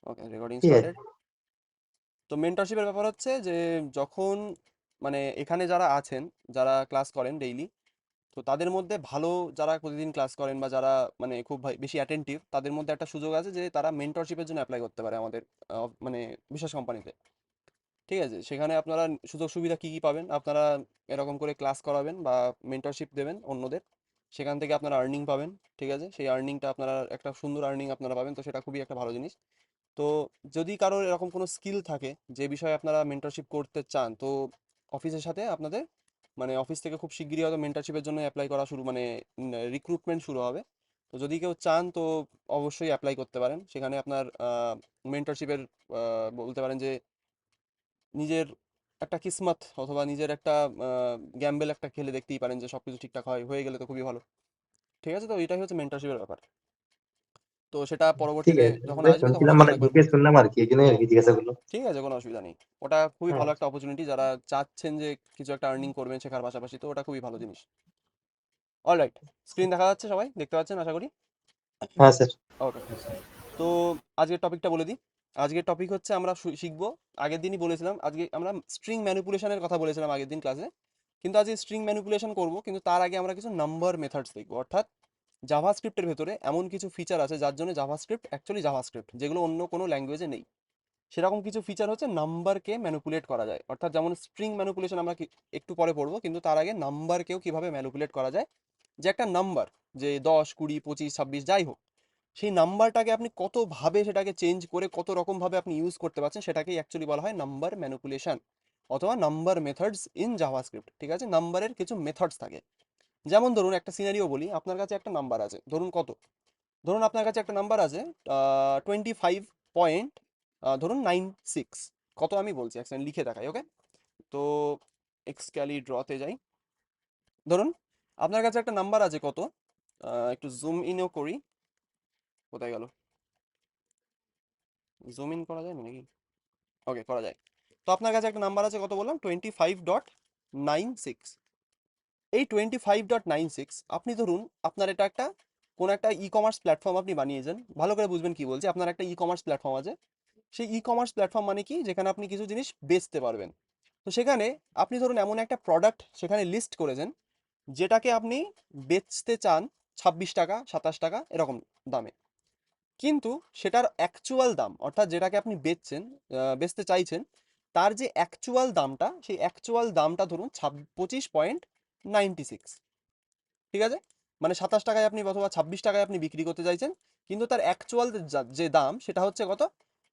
ওকে, recording ঠিক আছে। Started. তো মেন্টরশিপের ব্যাপার হচ্ছে যে যখন মানে এখানে যারা আছেন, যারা ক্লাস করেন ডেইলি, তো তাদের মধ্যে ভালো যারা প্রতিদিন ক্লাস করেন বা যারা মানে খুব বেশি অ্যাটেন্টিভ, তাদের মধ্যে একটা সুযোগ আছে যে তারা মেন্টরশিপের জন্য অ্যাপ্লাই করতে পারে আমাদের মানে বিশেষ কোম্পানিতে। ঠিক আছে, সেখানে আপনারা সুযোগ সুবিধা কি কি পাবেন, আপনারা এরকম করে ক্লাস করাবেন বা মেন্টরশিপ দেবেন অন্যদের, সেখান থেকে আপনারা আর্নিং পাবেন। ঠিক আছে, সেই আর্নিংটা আপনারা একটা সুন্দর আর্নিং আপনারা পাবেন, তো সেটা খুবই একটা ভালো জিনিস। তো যদি কারোর এরকম কোনো স্কিল থাকে যে বিষয়ে আপনারা মেন্টরশিপ করতে চান, তো অফিসের সাথে আপনাদের মানে অফিস থেকে খুব শিগগিরই হয়তো মেন্টরশিপের জন্য অ্যাপ্লাই করা শুরু মানে রিক্রুটমেন্ট শুরু হবে। তো যদি কেউ চান তো অবশ্যই অ্যাপ্লাই করতে পারেন। সেখানে আপনার মেন্টরশিপের বলতে পারেন যে নিজের একটা কিসমত অথবা নিজের একটা গ্যাম্বেল একটা খেলে দেখতেই পারেন যে সবকিছু ঠিকঠাক হয়ে গেলে তো খুবই ভালো। ঠিক আছে, তো এটাই হচ্ছে মেন্টরশিপের ব্যাপার। তো সেটা ঠিক পরবর্তীতে আছে, যখন মানে আসবে তখন শুনছিলাম, আমি মানে আরেকবার ডিটেলস বলবো। শুনলাম আর কি, এই জন্যই আর কি জিজ্ঞাসা করলো। ঠিক আছে, কোনো অসুবিধা নেই। ওটা খুবই হ্যাঁ। ভালো একটা অপরচুনিটি, যারা চাচ্ছেন যে কিছু একটা আর্নিং করবেন শেখার পাশাপাশি, তো ওটা খুবই ভালো জিনিস। অলরাইট, স্ক্রিন দেখা যাচ্ছে, সবাই দেখতে পাচ্ছেন আশা করি। হ্যাঁ স্যার। ওকে, তো আজকের টপিকটা বলে দিই। আজকের টপিক হচ্ছে আমরা শিখবো, আগের দিনই বলেছিলাম, আজকে আমরা স্ট্রিং ম্যানিপুলেশনের কথা বলেছিলাম আগের দিন ক্লাসে, কিন্তু আজকে স্ট্রিং ম্যানিপুলেশন করব, কিন্তু তার আগে আমরা কিছু নাম্বার মেথডস দেখবো। অর্থাৎ জাভাস্ক্রিপ্টের ভেতরে এমন কিছু ফিচার আছে যার জন্য জাভাস্ক্রিপ্ট অ্যাকচুয়ালি জাভাস্ক্রিপ্ট, যেগুলো অন্য কোনো ল্যাঙ্গুয়েজে নেই। সেরকম কিছু ফিচার হচ্ছে নাম্বারকে ম্যানিপুলেট করা যায়। অর্থাৎ যেমন স্ট্রিং ম্যানিপুলেশন আমরা একটু পরে পড়বো, কিন্তু তার আগে নাম্বারকেও কিভাবে ম্যানিপুলেট করা যায়। যে একটা নাম্বার, যে 10, 20, 25, 26 যাই হোক, সেই নাম্বারটাকে আপনি কতভাবে সেটাকে চেঞ্জ করে কত রকমভাবে আপনি ইউজ করতে পারছেন, সেটাকেই অ্যাকচুয়ালি বলা হয় নাম্বার ম্যানিপুলেশন অথবা নাম্বার মেথডস ইন জাভাস্ক্রিপ্ট। ঠিক আছে, নাম্বারের কিছু মেথডস থাকে। যেমন ধরুন একটা সিনারিও বলি, আপনার কাছে একটা নাম্বার আছে, ধরুন কত, ধরুন আপনার কাছে একটা নাম্বার আছে 25 পয়েন্ট, ধরুন 96। কত আমি বলছি, এক সেকেন্ড লিখে দেখাই। ওকে, তো এক্সক্যালি ড্রতে যাই। ধরুন আপনার কাছে একটা নাম্বার আছে কত, একটু জুম ইনও করি। কোথায় গেল, জুম ইন করা যায় না নাকি? ওকে, করা যায়। তো আপনার কাছে একটা নাম্বার আছে কত বললাম, 25.96। এই 25.96 আপনি ধরুন আপনার এটা একটা কোনো একটা ই কমার্স প্ল্যাটফর্ম আপনি বানিয়েছেন। ভালো করে বুঝবেন কি বলছি, আপনার একটা ই কমার্স প্ল্যাটফর্ম আছে। সেই ই কমার্স প্ল্যাটফর্ম মানে কি, যেখানে আপনি কিছু জিনিস বেচতে পারবেন। তো সেখানে আপনি ধরুন এমন একটা প্রোডাক্ট সেখানে লিস্ট করেছেন, যেটাকে আপনি বেচতে চান 26 টাকা, 27 টাকা এরকম দামে। কিন্তু সেটার অ্যাকচুয়াল দাম, অর্থাৎ যেটাকে আপনি বেচছেন, বেচতে চাইছেন, তার যে অ্যাকচুয়াল দামটা, সেই অ্যাকচুয়াল দামটা ধরুন 25.96। ঠিক আছে, মানে 27 টাকায় আপনি অথবা 26 টাকায় আপনি বিক্রি করতে চাইছেন, কিন্তু তার অ্যাকচুয়াল যে দাম সেটা হচ্ছে কত,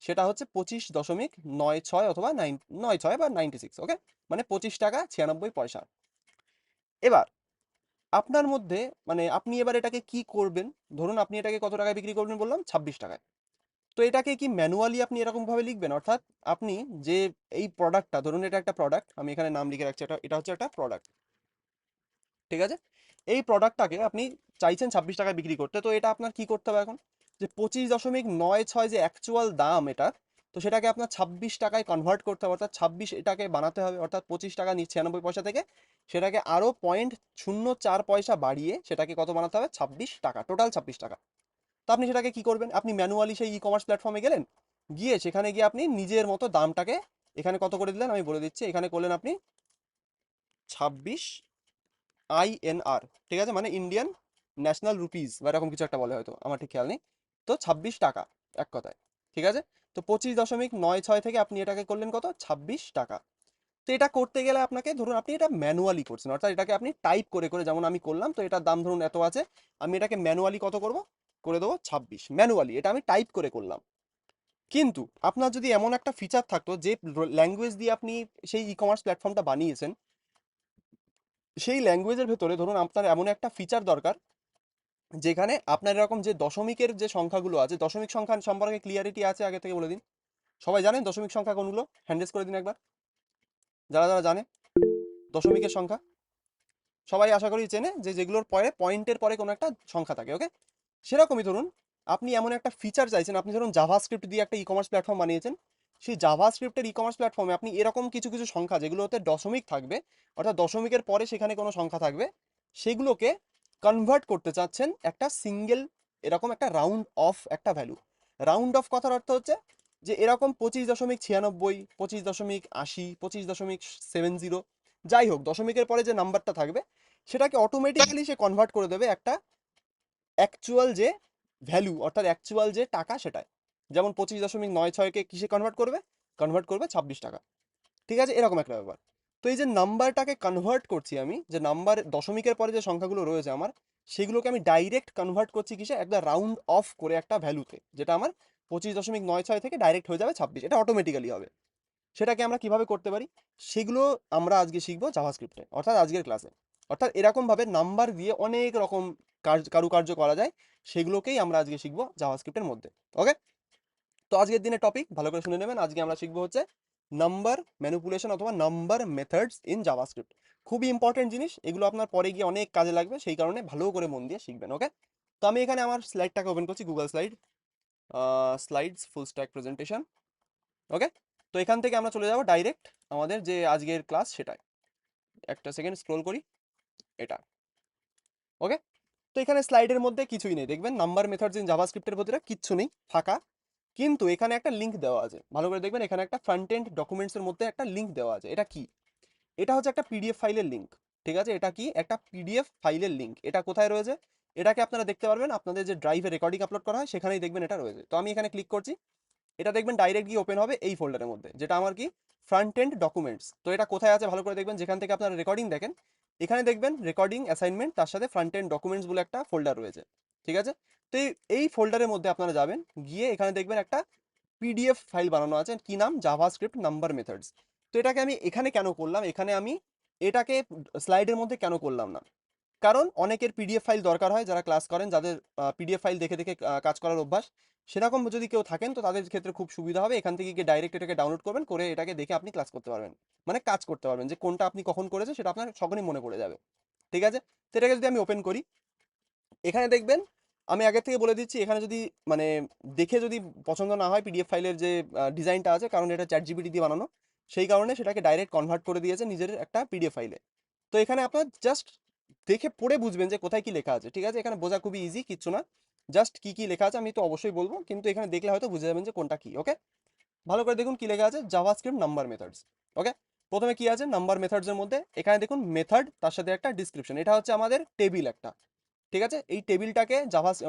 সেটা হচ্ছে 25.96 অথবা 96 বা 96। ওকে, মানে 25 টাকা 96 পয়সা। এবার আপনার মধ্যে মানে আপনি এবার এটাকে কি করবেন, ধরুন আপনি এটাকে কত টাকায় বিক্রি করবেন বললাম, 26 টাকায়। তো এটাকে কি ম্যানুয়ালি আপনি এরকম ভাবে লিখবেন, অর্থাৎ আপনি যে এই প্রোডাক্টটা, ধরুন এটা একটা প্রোডাক্ট, আমি এখানে নাম লিখে রাখছি, এটা এটা হচ্ছে একটা প্রোডাক্ট। ঠিক আছে, এই প্রোডাক্টটাকে আপনি চাইছেন 26 টাকায় বিক্রি করতে, তো এটা আপনার কি করতে হবে এখন, যে 25.96 যে অ্যাকচুয়াল দাম এটা, তো সেটাকে আপনার 26 টাকায় কনভার্ট করতে হবে, অর্থাৎ 26 এটাকে বানাতে হবে, অর্থাৎ 25 টাকা 96 পয়সা থেকে সেটাকে আরো 0.04 পয়সা বাড়িয়ে সেটাকে কত বানাতে হবে, 26 টাকা, টোটাল 26 টাকা। তো আপনি সেটাকে কি করবেন, আপনি ম্যানুয়ালি সেই ই কমার্স প্ল্যাটফর্মে গেলেন, গিয়ে সেখানে গিয়ে আপনি নিজের মতো দামটাকে এখানে কত করে দিলেন আমি বলে দিচ্ছি, এখানে করলেন আপনি 26 INR। ঠিক আছে, মানে ইন্ডিয়ান ন্যাশনাল রুপিস বা এরকম কিছু একটা বলে, হয়তো আমার ঠিক খেয়াল নেই। তো 26 টাকা এক কথায়। ঠিক আছে, তো 25.96 থেকে আপনি এটাকে করলেন কত, 26 টাকা। তো এটা করতে গেলে আপনাকে ধরুন আপনি এটা ম্যানুয়ালি করছেন, অর্থাৎ এটাকে আপনি টাইপ করে করে যেমন আমি করলাম, তো এটার দাম ধরুন এত আছে, আমি এটাকে ম্যানুয়ালি কত করব, করে দেবো 26 ম্যানুয়ালি, এটা আমি টাইপ করে করলাম। কিন্তু আপনার যদি এমন একটা ফিচার থাকতো যে ল্যাঙ্গুয়েজ দিয়ে আপনি সেই ই কমার্স প্ল্যাটফর্মটা বানিয়েছেন, সেই ল্যাঙ্গুয়েজের ভেতরে ধরুন আপনার এমন একটা ফিচার দরকার, যেখানে আপনার এরকম যে দশমিকের যে সংখ্যাগুলো আছে, দশমিক সংখ্যা সম্পর্কে ক্লিয়ারিটি আছে আগে থেকে বলে দিন। সবাই জানেন দশমিক সংখ্যা কোনগুলো, হ্যান্ডেস করে দিন একবার, যারা যারা জানে দশমিকের সংখ্যা। সবাই আশা করি চেনে যে যেগুলোর পরে পয়েন্টের পরে কোনো একটা সংখ্যা থাকে। ওকে, সেরকমই ধরুন আপনি এমন একটা ফিচার চাইছেন, আপনি ধরুন জাভাস্ক্রিপ্ট দিয়ে একটা ই কমার্স প্ল্যাটফর্ম বানিয়েছেন, সেই জাভাস্ক্রিপ্টের ই কমার্স প্ল্যাটফর্মে আপনি এরকম কিছু কিছু সংখ্যা যেগুলোতে দশমিক থাকবে, অর্থাৎ দশমিকের পরে সেখানে কোনো সংখ্যা থাকবে, সেগুলোকে কনভার্ট করতে চাচ্ছেন একটা সিঙ্গেল এরকম একটা রাউন্ড অফ একটা ভ্যালু। রাউন্ড অফ কথার অর্থ হচ্ছে যে এরকম 25.96, 25.80, 25.70, যাই হোক দশমিকের পরে যে নাম্বারটা থাকবে সেটাকে অটোমেটিক্যালি সে কনভার্ট করে দেবে একটা অ্যাকচুয়াল যে ভ্যালু, অর্থাৎ অ্যাকচুয়াল যে টাকা সেটায়। যেমন 25.96কে কিসে কনভার্ট করবে 26 টাকা। ঠিক আছে, এরকম একটা ব্যাপার। তো এই যে নাম্বারটাকে কনভার্ট করছি আমি, যে নাম্বার দশমিকের পরে যে সংখ্যাগুলো রয়েছে আমার, সেগুলোকে আমি ডাইরেক্ট কনভার্ট করছি কিসে, একটা রাউন্ড অফ করে একটা ভ্যালুতে, যেটা আমার 25.96 থেকে ডাইরেক্ট হয়ে যাবে 26। এটা অটোমেটিক্যালি হবে। সেটাকে আমরা কিভাবে করতে পারি সেগুলো আমরা আজকে শিখবো জাভাস্ক্রিপ্টে, অর্থাৎ আজকের ক্লাসে। অর্থাৎ এরকম ভাবে নাম্বার দিয়ে অনেক রকম কারুকার্য করা যায়, সেগুলোকেই আমরা আজকে শিখবো জাভাস্ক্রিপ্টের মধ্যে। ওকে, তো আজকের দিনের টপিক ভালো করে শুনে নেবেন। আজকে আমরা শিখবো হচ্ছে নাম্বার ম্যানিপুলেশন অথবা নাম্বার মেথডস ইন জাভাস্ক্রিপ্ট। খুবই ইম্পর্টেন্ট জিনিস, এগুলো আপনার পরে গিয়ে অনেক কাজে লাগবে, সেই কারণে ভালো করে মন দিয়ে শিখবেন। ওকে, তো আমি এখানে আমার স্লাইডটাকে ওপেন করছি, Google slides full stack presentation. Okay, তো এখান থেকে আমরা চলে যাব ডাইরেক্ট আমাদের যে আজকের ক্লাস সেটাই। একটা সেকেন্ড স্ক্রোল করি এটা। ওকে, তো এখানে স্লাইডের মধ্যে কিছুই নেই, দেখবেন নাম্বার মেথডস ইন জাভাস্ক্রিপ্টের ভিতরে কিচ্ছু নেই, ফাঁকা। কিন্তু এখানে একটা লিংক দেওয়া আছে, ভালো করে দেখবেন, এখানে একটা ফ্রন্ট এন্ড ডকুমেন্টসের মধ্যে একটা লিংক দেওয়া আছে। এটা কি? এটা হচ্ছে একটা পিডিএফ ফাইলের লিংক। ঠিক আছে, এটা কি একটা পিডিএফ ফাইলের লিংক। এটা কোথায় রয়েছে? এটাকে আপনারা দেখতে পারবেন আপনাদের যে ড্রাইভে রেকর্ডিং আপলোড করা হয় সেখানেই দেখবেন এটা রয়েছে। তো আমি এখানে ক্লিক করছি, এটা দেখবেন ডাইরেক্ট গিয়ে ওপেন হবে এই ফোল্ডারের মধ্যে, যেটা আমার কি ফ্রন্ট এন্ড ডকুমেন্টস। তো এটা কোথায় আছে ভালো করে দেখবেন, যেখান থেকে আপনারা রেকর্ডিং দেখেন এখানে দেখবেন রেকর্ডিং অ্যাসাইনমেন্ট, তার সাথে ফ্রন্ট এন্ড ডকুমেন্টস বলে একটা ফোল্ডার রয়েছে। ঠিক আছে, তো এই ফোল্ডারের মধ্যে আপনারা যাবেন, গিয়ে এখানে দেখবেন একটা পিডিএফ ফাইল বানানো আছে, কি নাম, জাভাস্ক্রিপ্ট নাম্বার মেথডস। তো এটাকে আমি এখানে কেন করলাম, এখানে আমি এটাকে স্লাইডের মধ্যে কেন করলাম না, কারণ অনেকের পিডিএফ ফাইল দরকার হয়, যারা ক্লাস করেন, যাদের পিডিএফ ফাইল দেখে দেখে কাজ করার অভ্যাস, সেরকম যদি কেউ থাকেন তো তাদের ক্ষেত্রে খুব সুবিধা হবে। এখান থেকে গিয়ে ডাইরেক্ট এটাকে ডাউনলোড করবেন, করে এটাকে দেখে আপনি ক্লাস করতে পারবেন, মানে কাজ করতে পারবেন, যে কোনটা আপনি কখন করেছে সেটা আপনার সকলেই মনে পড়ে যাবে। ঠিক আছে, তো এটাকে যদি আমি ওপেন করি, এখানে দেখবেন আমি আগে থেকে বলে দিচ্ছি, এখানে যদি মানে দেখে যদি পছন্দ না হয় পিডিএফ ফাইলের যে ডিজাইনটা আছে, কারণ এটা চ্যাট জিপিটি দিয়ে বানানো, সেই কারণে সেটাকে ডাইরেক্ট কনভার্ট করে দিয়েছে নিজের একটা পিডিএফ ফাইলে। তো এখানে আপনার জাস্ট দেখে পড়ে বুঝবেন যে কোথায় কি লেখা আছে। ঠিক আছে, এখানে বোঝা খুবই ইজি, কিচ্ছু না, জাস্ট কি কি লেখা আছে আমি তো অবশ্যই বলবো, কিন্তু এখানে দেখলে হয়তো বুঝে যাবেন যে কোনটা কি। ওকে, ভালো করে দেখুন কি লেখা আছে, জাভাস্ক্রিপ্ট নাম্বার মেথডস। ওকে, প্রথমে কি আছে নাম্বার মেথডস এর মধ্যে, এখানে দেখুন মেথড, তার সাথে একটা ডিসক্রিপশন, এটা হচ্ছে আমাদের টেবিল একটা। ঠিক আছে, এই টেবিলটাকে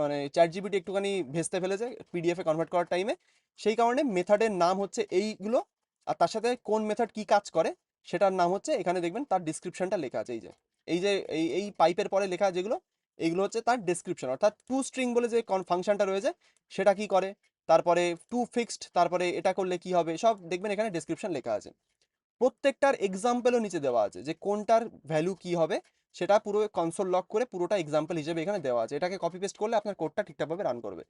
মানে চ্যাট জিপিটি একটুখানি ভেস্তে ফেলেছে পিডিএফ এ কনভার্ট করার টাইমে, সেই কারণে মেথডের নাম হচ্ছে এইগুলো, আর তার সাথে কোন মেথড কি কাজ করে সেটার নাম হচ্ছে, এখানে দেখবেন তার ডিসক্রিপশনটা লেখা আছে, এই যে এই পাইপের পরে লেখা যেগুলো, এইগুলো হচ্ছে তার ডেসক্রিপশন, অর্থাৎ টু স্ট্রিং বলে যে ফাংশনটা রয়েছে সেটা কি করে, তারপরে টু ফিক্সড, তারপরে এটা করলে কি হবে, সব দেখবেন এখানে ডেসক্রিপশন লেখা আছে। প্রত্যেকটার এক্সাম্পলও নিচে দেওয়া আছে, যে কোনটার ভ্যালু কি হবে সেটা পুরো কনসোল লক করে পুরোটা এক্সাম্পল হিসেবে এখানে দেওয়া আছে। এটাকে কপি পেস্ট করলে আপনার কোডটা ঠিকঠাকভাবে রান করবে।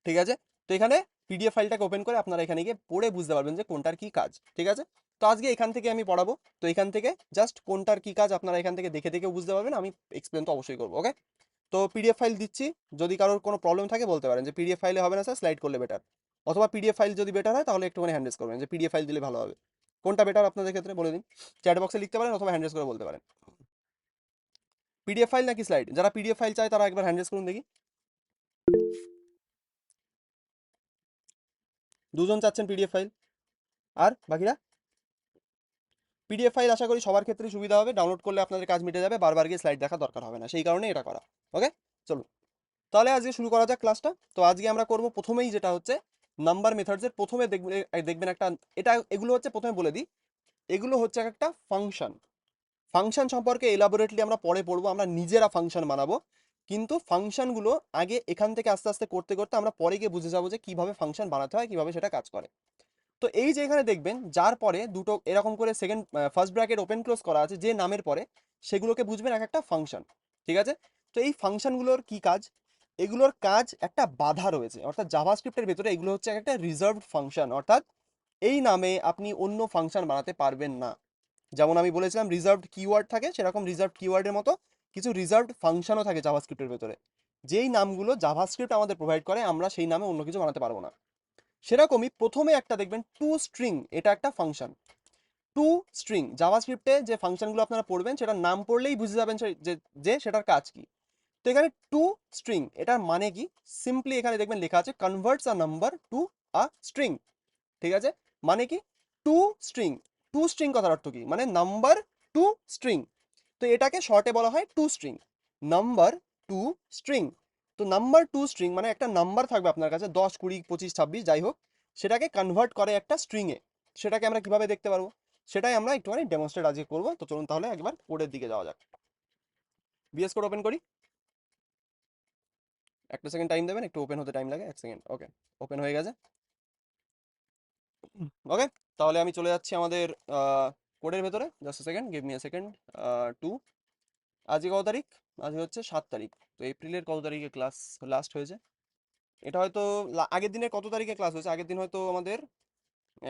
ঠিক আছে, তো এখানে পিডিএফ ফাইলটাকে ওপেন করে আপনারা এখানে গিয়ে পড়ে বুঝতে পারবেন যে কোনটার কি কাজ। ঠিক আছে, তো আজকে এখান থেকে আমি পড়াবো, তো এখান থেকে জাস্ট কোনটার কি কাজ আপনারা এখান থেকে দেখে দেখে বুঝতে পারবেন, আমি এক্সপ্লেন তো অবশ্যই করবো। ওকে, তো পিডিএফ ফাইল দিচ্ছি, যদি কারোর কোনো প্রবলেম থাকে বলতে পারেন যে পিডিএফ ফাইলে হবে না স্যার, স্লাইড করলে বেটার, অথবা পিডিএফ ফাইল যদি বেটার হয় তাহলে একটুখানি হ্যান্ডেস করবেন যে পিডিএফ ফাইল দিলে ভালো হবে। কোনটা বেটার আপনাদের ক্ষেত্রে বলে দিন, চ্যাট বক্সে লিখতে পারেন অথবা হ্যান্ডেস করে বলতে পারেন। পিডিএফ ফাইল নাকি স্লাইড? যারা পিডিএফ ফাইল চায় তারা একবার হ্যান্ডেস করুন দেখি। দুজন চাচ্ছেন পিডিএফ ফাইল, আর বাকিরা? পিডিএফ ফাইল আশা করি সবার ক্ষেত্রেই সুবিধা হবে, ডাউনলোড করলে আপনাদের কাজ মিটে যাবে, বারবার গিয়ে স্লাইড দেখার দরকার হবে না, সেই কারণে এটা করা। ওকে, চলুন তাহলে আজকে শুরু করা যাক ক্লাসটা। তো আজকে আমরা করব প্রথমেই যেটা হচ্ছে নাম্বার মেথডস এর প্রথমে দেখবেন একটা, এটা এগুলো হচ্ছে প্রথমে বলে দিই, এগুলো হচ্ছে একটা ফাংশন। ফাংশন সম্পর্কে এলাবোরেটলি আমরা পরে পড়বো, আমরা নিজেরা ফাংশন বানাবো, কিন্তু ফাংশনগুলো আগে এখান থেকে আস্তে আস্তে করতে করতে আমরা পরে গিয়ে বুঝে যাবো যে কিভাবে ফাংশন বানাতে হয়, কিভাবে সেটা কাজ করে। তো এই যে এখানে দেখবেন যার পরে দুটো এরকম করে second first bracket open close করা আছে যে নামের পরে, সেগুলোকে বুঝবেন এক একটা ফাংশন। ঠিক আছে, তো এই ফাংশনগুলোর কি কাজ, এগুলোর কাজ একটা বাধা রয়েছে, অর্থাৎ জাভাস্ক্রিপ্টের ভেতরে এগুলো হচ্ছে একটা রিজার্ভড ফাংশন, অর্থাৎ এই নামে আপনি অন্য ফাংশন বানাতে পারবেন না। যেমন আমি বলেছিলাম রিজার্ভড কিওয়ার্ড থাকে, সেরকম রিজার্ভড কিওয়ার্ডের মতো কিছু রিজার্ভড ফাংশনও থাকে জাভাস্ক্রিপ্টের ভেতরে, যেই নামগুলো জাভাস্ক্রিপ্ট আমাদের প্রোভাইড করে আমরা সেই নামে অন্য কিছু বানাতে পারবো না। সেরকমই প্রথমে একটা দেখবেন টু স্ট্রিং, এটা একটা ফাংশন। টু স্ট্রিং জাভাস্ক্রিপ্টে যে ফাংশনগুলো আপনারা পড়বেন সেটার নাম পড়লেই বুঝে যাবেন যে যে সেটার কাজ কি। তো এখানে টু স্ট্রিং এটার মানে কি, সিম্পলি এখানে দেখবেন লেখা আছে converts a number to a string. ঠিক আছে, মানে কি টু স্ট্রিং। টু স্ট্রিং কথার অর্থ কি, মানে নাম্বার টু স্ট্রিং। তো এটাকে শর্টে বলা হয় two string, number two string. তো নাম্বার টু স্ট্রিং মানে একটা নাম্বার থাকবে আপনার কাছে 10 20 25 26 যাই হোক, সেটাকে কনভার্ট করে একটা স্ট্রিংয়ে। সেটাকে আমরা কিভাবে দেখতে পারবো, সেটাই আমরা একটুখানি ডেমনস্ট্রেট আজকে করবো। তো চলুন তাহলে একবার কোডের দিকে যাওয়া যাক। বিএস কোড ওপেন করি, একটা সেকেন্ড টাইম দেবেন, একটু ওপেন হতে টাইম লাগে, 1 সেকেন্ড। ওকে, ওপেন হয়ে গেছে। ওকে, তাহলে আমি চলে যাচ্ছি আমাদের কোডের ভেতরে। Just second, give me a second. টু, আজকে কত তারিখ? আজকে হচ্ছে 7 তারিখ। তো এপ্রিলের কত তারিখে ক্লাস লাস্ট হয়েছে? এটা হয়তো আগের দিনের কত তারিখে ক্লাস হয়েছে? আগের দিন হয়তো আমাদের,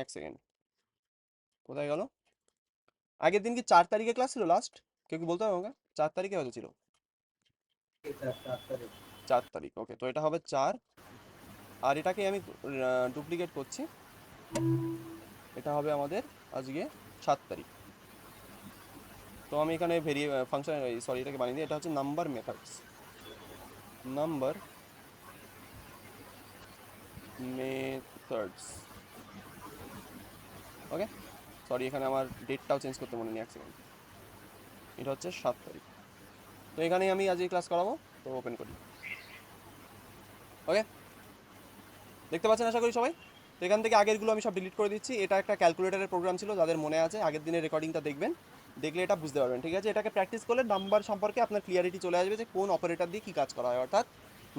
1 সেকেন্ড, কোথায় গেল? আগের দিন কি 4 তারিখে ক্লাস ছিল লাস্ট? কেউ কি বলতে হবে আমাকে? 4 তারিখে হয়তো ছিল। 4 তারিখ, ওকে, তো এটা হবে 4। আর এটাকে আমি ডুপ্লিকেট করছি, এটা হবে আমাদের আজকে 7 তারিখ। তো আমি এখানে ফাংশন, সরি, এটাকে বানিয়ে দিই। এটা হচ্ছে নাম্বার মেথডস, নাম্বার মেথডস। ওকে, সরি, এখানে আমার ডেটটাও চেঞ্জ করতে মনে নেই, 1 সেকেন্ড। এটা হচ্ছে 7 তারিখ। তো এখানেই আমি আজকে ক্লাস করাবো। তো ওপেন করি। ওকে, দেখতে পাচ্ছেন আশা করি সবাই। তো এখান থেকে আগেরগুলো আমি সব ডিলিট করে দিচ্ছি। এটা একটা ক্যালকুলেটরের প্রোগ্রাম ছিল, যাদের মনে আছে আগের দিনের রেকর্ডিংটা দেখবেন, দেখলে এটা বুঝতে পারবেন। ঠিক আছে, এটাকে প্র্যাকটিস করলে নাম্বার সম্পর্কে আপনার ক্লিয়ারিটি চলে আসবে যে কোন অপারেটর দিয়ে কী কাজ করা হয়, অর্থাৎ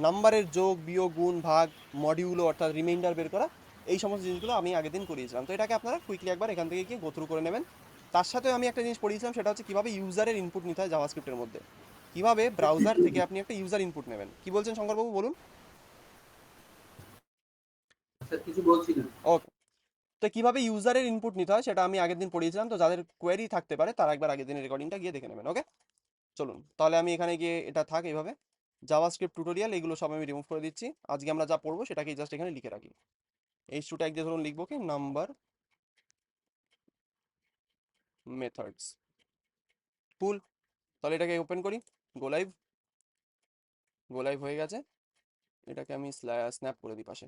নাম্বারের যোগ বিয়োগ গুণ ভাগ মডিউলো অর্থাৎ রিমাইন্ডার বের করা, এই সমস্ত জিনিসগুলো আমি আগের দিন করিয়েছিলাম। তো এটাকে আপনারা কুইকলি একবার এখান থেকে গিয়ে গোথ্রু করে নেবেন। তার সাথে আমি একটা জিনিস পড়িয়েছিলাম, সেটা হচ্ছে কীভাবে ইউজারের ইনপুট নিতে হয় জাভাস্ক্রিপ্টের মধ্যে, কীভাবে ব্রাউজার থেকে আপনি একটা ইউজার ইনপুট নেবেন। কি বলছেন শঙ্করবাবু, বলুন। স্যার কিছু বলছি না। ওকে, তো কিভাবে ইউজারের ইনপুট নিতে হয় সেটা আমি আগের দিন পড়িয়েছিলাম। তো যাদের কোয়েরি থাকতে পারে তারা একবার আগের দিনের রেকর্ডিংটা গিয়ে দেখে নেবেন। ওকে, চলুন তাহলে আমি এখানে গিয়ে এটা থাক এইভাবে, জাভাস্ক্রিপ্ট টিউটোরিয়াল এগুলো সব আমি রিমুভ করে দিচ্ছি। আজকে আমরা যা পড়বো সেটাকে জাস্ট এখানে লিখে রাখি। H2 ট্যাগ দিয়ে ধরুন লিখবো কি, নাম্বার মেথডস। কুল, তাহলে এটাকে ওপেন করি, গো লাইভ। গো লাইভ হয়ে গেছে, এটাকে আমি স্ন্যাপ করে দিই পাশে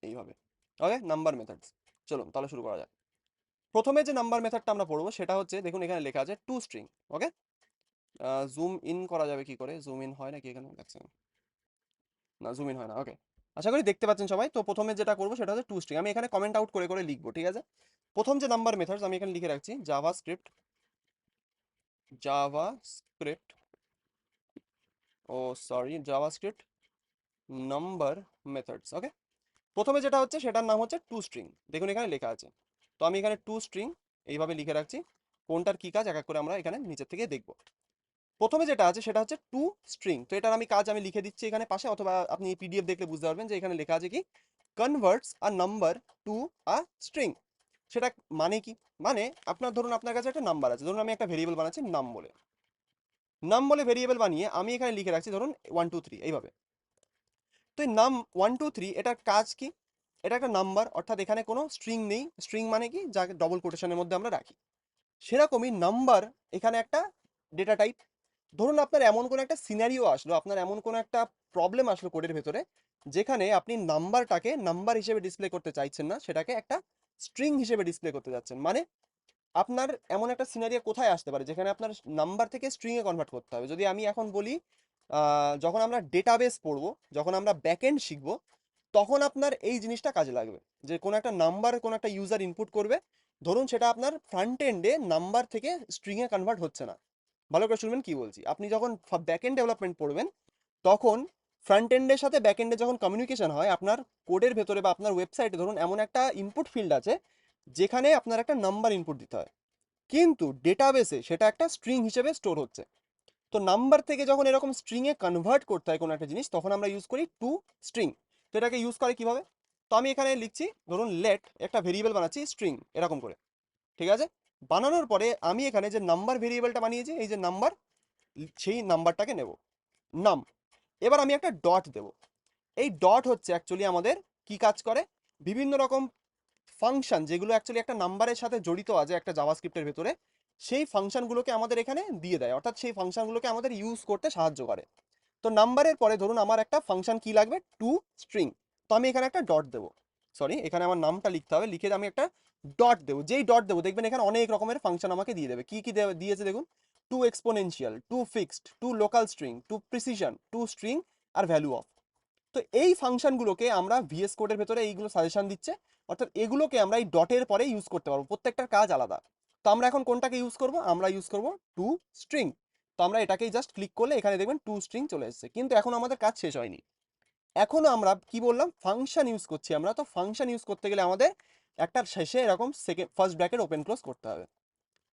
এইভাবে। ওকে, নাম্বার মেথডস। চলুন তাহলে শুরু করা যাক। প্রথমে যে নাম্বার মেথডটা আমরা পড়বো সেটা হচ্ছে, দেখুন এখানে লেখা আছে two string. Okay, zoom in করা যাবে কি করে? জুম ইন হয় নাকি এখানে? দেখছেন না, জুম ইন হয় না। ওকে, আশা করি দেখতে পাচ্ছেন সবাই। তো প্রথমে যেটা করবো সেটা হচ্ছে টু স্ট্রিং। আমি এখানে কমেন্ট আউট করে করে লিখবো, ঠিক আছে। প্রথম যে নাম্বার মেথডস আমি এখানে লিখে রাখছি, জাভাস্ক্রিপ্ট, জাভাস্ক্রিপ্ট, ও সরি, জাভাস্ক্রিপ্ট নাম্বার মেথডস। ওকে, প্রথমে যেটা হচ্ছে সেটার নাম হচ্ছে টু স্ট্রিং। দেখুন এখানে লেখা আছে। তো আমি এখানে টু স্ট্রিং এইভাবে লিখে রাখছি। কোনটার কি কাজ এক এক করে আমরা এখানে নিচের থেকে দেখবো। প্রথমে যেটা আছে সেটা হচ্ছে টু স্ট্রিং। তো এটার আমি কাজ আমি লিখে দিচ্ছি এখানে পাশে, অথবা আপনি পিডিএফ দেখলে বুঝতে পারবেন যে এখানে লেখা আছে কি, converts a number to a string. সেটা মানে কি, মানে আপনার ধরুন আপনার কাছে একটা নাম্বার আছে, ধরুন আমি একটা ভেরিয়েবল বানাচ্ছি নাম বলে। নাম বলে ভেরিয়েবল বানিয়ে আমি এখানে লিখে রাখছি ধরুন 1 2 3 এইভাবে। তো এই নাম 1 2 3 এটার কাজ কি, এটা একটা নাম্বার, অর্থাৎ এখানে কোনো স্ট্রিং নেই। স্ট্রিং মানে কি, যাকে ডবল কোটেশনের মধ্যে আমরা রাখি। সেরকমই নাম্বার এখানে একটা ডেটা টাইপ। ধরুন আপনার এমন কোনো একটা সিনারিও আসলো, আপনার এমন কোনো একটা প্রবলেম আসলো কোডের ভেতরে, যেখানে আপনি নাম্বারটাকে নাম্বার হিসেবে ডিসপ্লে করতে চাইছেন না, সেটাকে একটা স্ট্রিং হিসেবে ডিসপ্লে করতে যাচ্ছেন। মানে আপনার এমন একটা সিনারিও কোথায় আসতে পারে যেখানে আপনার নাম্বার থেকে স্ট্রিংয়ে কনভার্ট করতে হবে। যদি আমি এখন বলি, যখন আমরা ডেটাবেস পড়বো, যখন আমরা ব্যাকএন্ড শিখবো, তখন আপনার এই জিনিসটা কাজে লাগবে। যে কোনো একটা নাম্বার কোনো একটা ইউজার ইনপুট করবে, ধরুন সেটা আপনার ফ্রন্ট এন্ডে নাম্বার থেকে স্ট্রিংয়ে কনভার্ট হচ্ছে না। ভালো করে শুনবেন কি বলছি। আপনি যখন ব্যাকএন্ড ডেভেলপমেন্ট পড়বেন, তখন ফ্রন্ট এন্ডের সাথে ব্যাক এন্ডে যখন কমিউনিকেশন হয়, আপনার কোডের ভেতরে বা আপনার ওয়েবসাইটে ধরুন এমন একটা ইনপুট ফিল্ড আছে যেখানে আপনার একটা নাম্বার ইনপুট দিতে হয়, কিন্তু ডেটাবেসে সেটা একটা স্ট্রিং হিসেবে স্টোর হচ্ছে। তো নাম্বার থেকে যখন এরকম স্ট্রিংয়ে কনভার্ট করতে হয় কোনো একটা জিনিস, তখন আমরা ইউজ করি টু স্ট্রিং। তো এটাকে ইউজ করে কিভাবে? তো আমি এখানে লিখছি, ধরুন লেট, একটা ভেরিয়েবল বানাচ্ছি স্ট্রিং এরকম করে, ঠিক আছে। বানানোর পরে আমি এখানে যে নাম্বার ভেরিয়েবলটা বানিয়েছি, এই যে নাম্বার, সেই নাম্বারটাকে নেব নাম। এবার আমি একটা ডট দেব। এই ডট হচ্ছে অ্যাকচুয়ালি আমাদের কি কাজ করে, বিভিন্ন রকম ফাংশন যেগুলো অ্যাকচুয়ালি একটা নাম্বারের সাথে জড়িত আছে একটা জাভাস্ক্রিপ্টের ভেতরে, সেই ফাংশনগুলোকে আমাদের এখানে দিয়ে দেয়, অর্থাৎ সেই ফাংশনগুলোকে আমাদের ইউজ করতে সাহায্য করে। তো নাম্বারের পরে ধরুন আমার একটা ফাংশন কি লাগবে, টু স্ট্রিং। তো আমি এখানে একটা ডট দেবো, সরি এখানে আমার নামটা লিখতে হবে, লিখে আমি একটা ডট দেবো। যেই ডট দেবো দেখবেন এখানে অনেক রকমের ফাংশন আমাকে দিয়ে দেবে। কি কি দিয়েছে দেখুন, to exponential, to fixed, to locale string, to precision, to string আর ভ্যালু অফ। তো এই ফাংশনগুলোকে আমরা ভিএস কোডের ভেতরে এইগুলো সাজেশন দিচ্ছে, অর্থাৎ এগুলোকে আমরা এই ডটের পরে ইউজ করতে পারবো, প্রত্যেকটার কাজ আলাদা। তো আমরা এখন কোনটাকে ইউজ করব, আমরা ইউজ করব টু স্ট্রিং। তো আমরা এটাকেই জাস্ট ক্লিক করলে এখানে দেখবেন টু স্ট্রিং চলে এসেছে, কিন্তু এখন আমাদের কাজ শেষ হয়নি। এখনো আমরা কি বললাম, ফাংশন ইউজ করছি আমরা। তো ফাংশন ইউজ করতে গেলে আমাদের একটা শেষে এরকম second first bracket open close করতে হবে।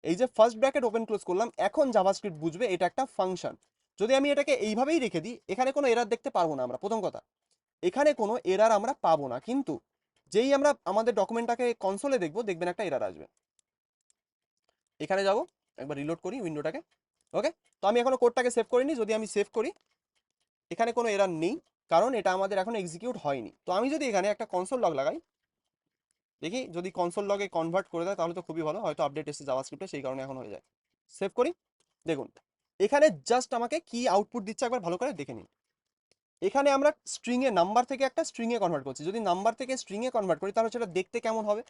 এই যে ফার্স্ট ব্র্যাকেট ওপেন ক্লোজ করলাম, এখন জাভাস্ক্রিপ্ট বুঝবে এটা একটা ফাংশন। যদি আমি এটাকে এইভাবেই রেখে দিই, এখানে কোনো এরর দেখতে পারবো না আমরা, প্রথম কথা এখানে কোনো এরর আমরা পাবো না। কিন্তু যেই আমরা আমাদের ডকুমেন্টটাকে কনসোলে দেখবো, দেখবেন একটা এরর আসবে। এখানে যাব, একবার রিলোড করি উইন্ডোটাকে। ওকে, তো আমি এখনো কোডটাকে সেভ করিনি। যদি আমি সেভ করি, এখানে কোনো এরর নেই, কারণ এটা আমাদের এখন এক্সিকিউট হয়নি। তো আমি যদি এখানে একটা কনসোল লগ লাগাই, দেখি যদি কনসোল লগে কনভার্ট করে দেয় তাহলে তো খুবই ভালো, হয়তো আপডেট এসেছে জাভাস্ক্রিপ্টে সেই কারণে এখন হয়ে যায়। সেভ করি, দেখুন এখানে জাস্ট আমাকে কি আউটপুট দিচ্ছে একবার ভালো করে দেখে নিন। এখানে আমরা স্ট্রিং এ নাম্বার থেকে একটা স্ট্রিং এ কনভার্ট করছি। যদি নাম্বার থেকে স্ট্রিং এ কনভার্ট করি তাহলে সেটা দেখতে কেমন হবে,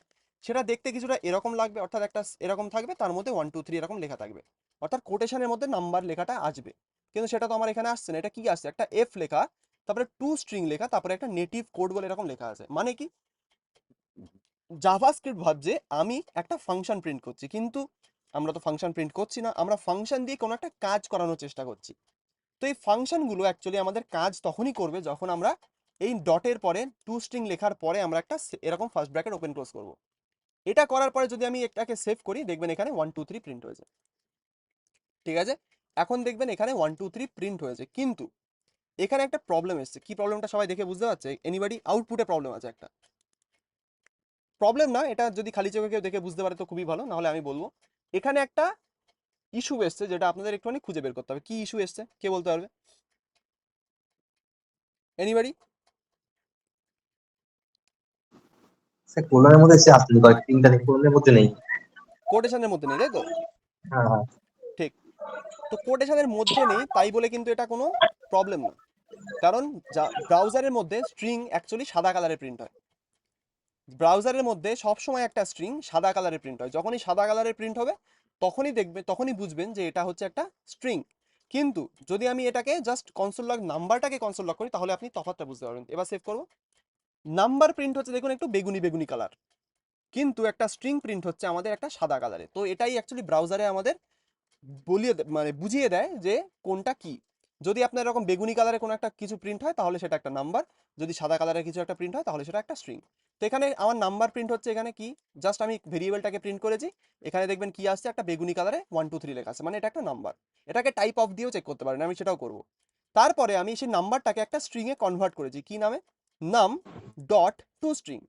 সেটা দেখতে কিছুটা এরকম লাগবে, অর্থাৎ একটা এরকম থাকবে, তার মধ্যে 1 2 3 এরকম লেখা থাকবে, অর্থাৎ কোটেশনের মধ্যে নাম্বার লেখাটা আসবে। কিন্তু সেটা তো আমার এখানে আসছে না। এটা কি আসছে, একটা এফ লেখা, তারপরে টু স্ট্রিং লেখা, তারপরে একটা নেটিভ কোড বলে এরকম লেখা আছে। মানে কি, জাভাস্ক্রিপ্ট ভাবছে আমি একটা ফাংশন প্রিন্ট করছি, কিন্তু আমরা তো ফাংশন প্রিন্ট করছি না, আমরা ফাংশন দিয়ে কোনো একটা কাজ করানোর চেষ্টা করছি। তো এই ফাংশনগুলো অ্যাকচুয়ালি আমাদের কাজ তখনই করবে যখন আমরা এই ডটের পরে টু স্ট্রিং লেখার পরে আমরা একটা এরকম ফার্স্ট ব্র্যাকেট ওপেন ক্লোজ করব। এটা করার পরে যদি আমি এটাকে সেভ করি, দেখবেন এখানে 1 2 3 প্রিন্ট হয়েছে। ঠিক আছে, এখন দেখবেন এখানে 1 2 3 প্রিন্ট হয়েছে, কিন্তু এখানে একটা প্রবলেম এসেছে। কি প্রবলেমটা সবাই দেখে বুঝতে পারছে? এনিবডি? আউটপুটে প্রবলেম আছে একটা। প্রবলেম না, এটা যদি খালি চোখে কেউ দেখে বুঝতে পারে তো খুবই ভালো, নাহলে আমি বলবো। এখানে একটা ইস্যু এসছে যেটা আপনাদের একটুখানি খুঁজে বের করতে হবে। কি ইস্যু এসছে কে বলতে পারবে? এনিবডি? স্যার কোলনের মধ্যে সে আসলে কয়েক তিনটা থেকে কোলনের মধ্যে নেই। কোটেশনের মধ্যে নেই, তাই তো? হ্যাঁ হ্যাঁ। ঠিক। তো কোটেশনের মধ্যে নেই তাই বলে কিন্তু এটা কোনো প্রবলেম না, কারণ ব্রাউজারের মধ্যে স্ট্রিং অ্যাকচুয়ালি সাদা কালারে প্রিন্ট হয়। ব্রাউজারের মধ্যে সবসময় একটা স্ট্রিং সাদা কালারে প্রিন্ট হয়। যখনই সাদা কালারে প্রিন্ট হবে তখনই দেখবেন, তখনই বুঝবেন যে এটা হচ্ছে একটা স্ট্রিং। কিন্তু যদি আমি এটাকে জাস্ট কনসোল লগ নাম্বারটাকে কনসোল লগ করি তাহলে আপনি তফাৎটা বুঝতে পারবেন। এবার সেভ করবো, নাম্বার প্রিন্ট হচ্ছে দেখুন একটু বেগুনি বেগুনি কালার, কিন্তু একটা স্ট্রিং প্রিন্ট হচ্ছে আমাদের একটা সাদা কালারে। তো এটাই অ্যাকচুয়ালি ব্রাউজারে আমাদের মানে বুঝিয়ে দেয় যে কোনটা কি। যদি আপনার এরকম বেগুনি কালারে কোনো একটা কিছু প্রিন্ট হয় তাহলে সেটা একটা নাম্বার, যদি সাদা কালারের কিছু একটা প্রিন্ট হয় তাহলে সেটা একটা স্ট্রিং। তো এখানে আমার নাম্বার প্রিন্ট হচ্ছে, এখানে কি জাস্ট আমি ভেরিয়েবলটাকে প্রিন্ট করেছি, এখানে দেখবেন কি আসছে, একটা বেগুনি কালারে 1 2 3 লেখা আছে, মানে এটা একটা নাম্বার। এটাকে টাইপ অফ দিয়েও চেক করতে পারেন, আমি সেটাও করব। তারপরে আমি সেই নাম্বারটাকে একটা স্ট্রিং এ কনভার্ট করেছি, কি নামে, নাম ডট টু স্ট্রিং।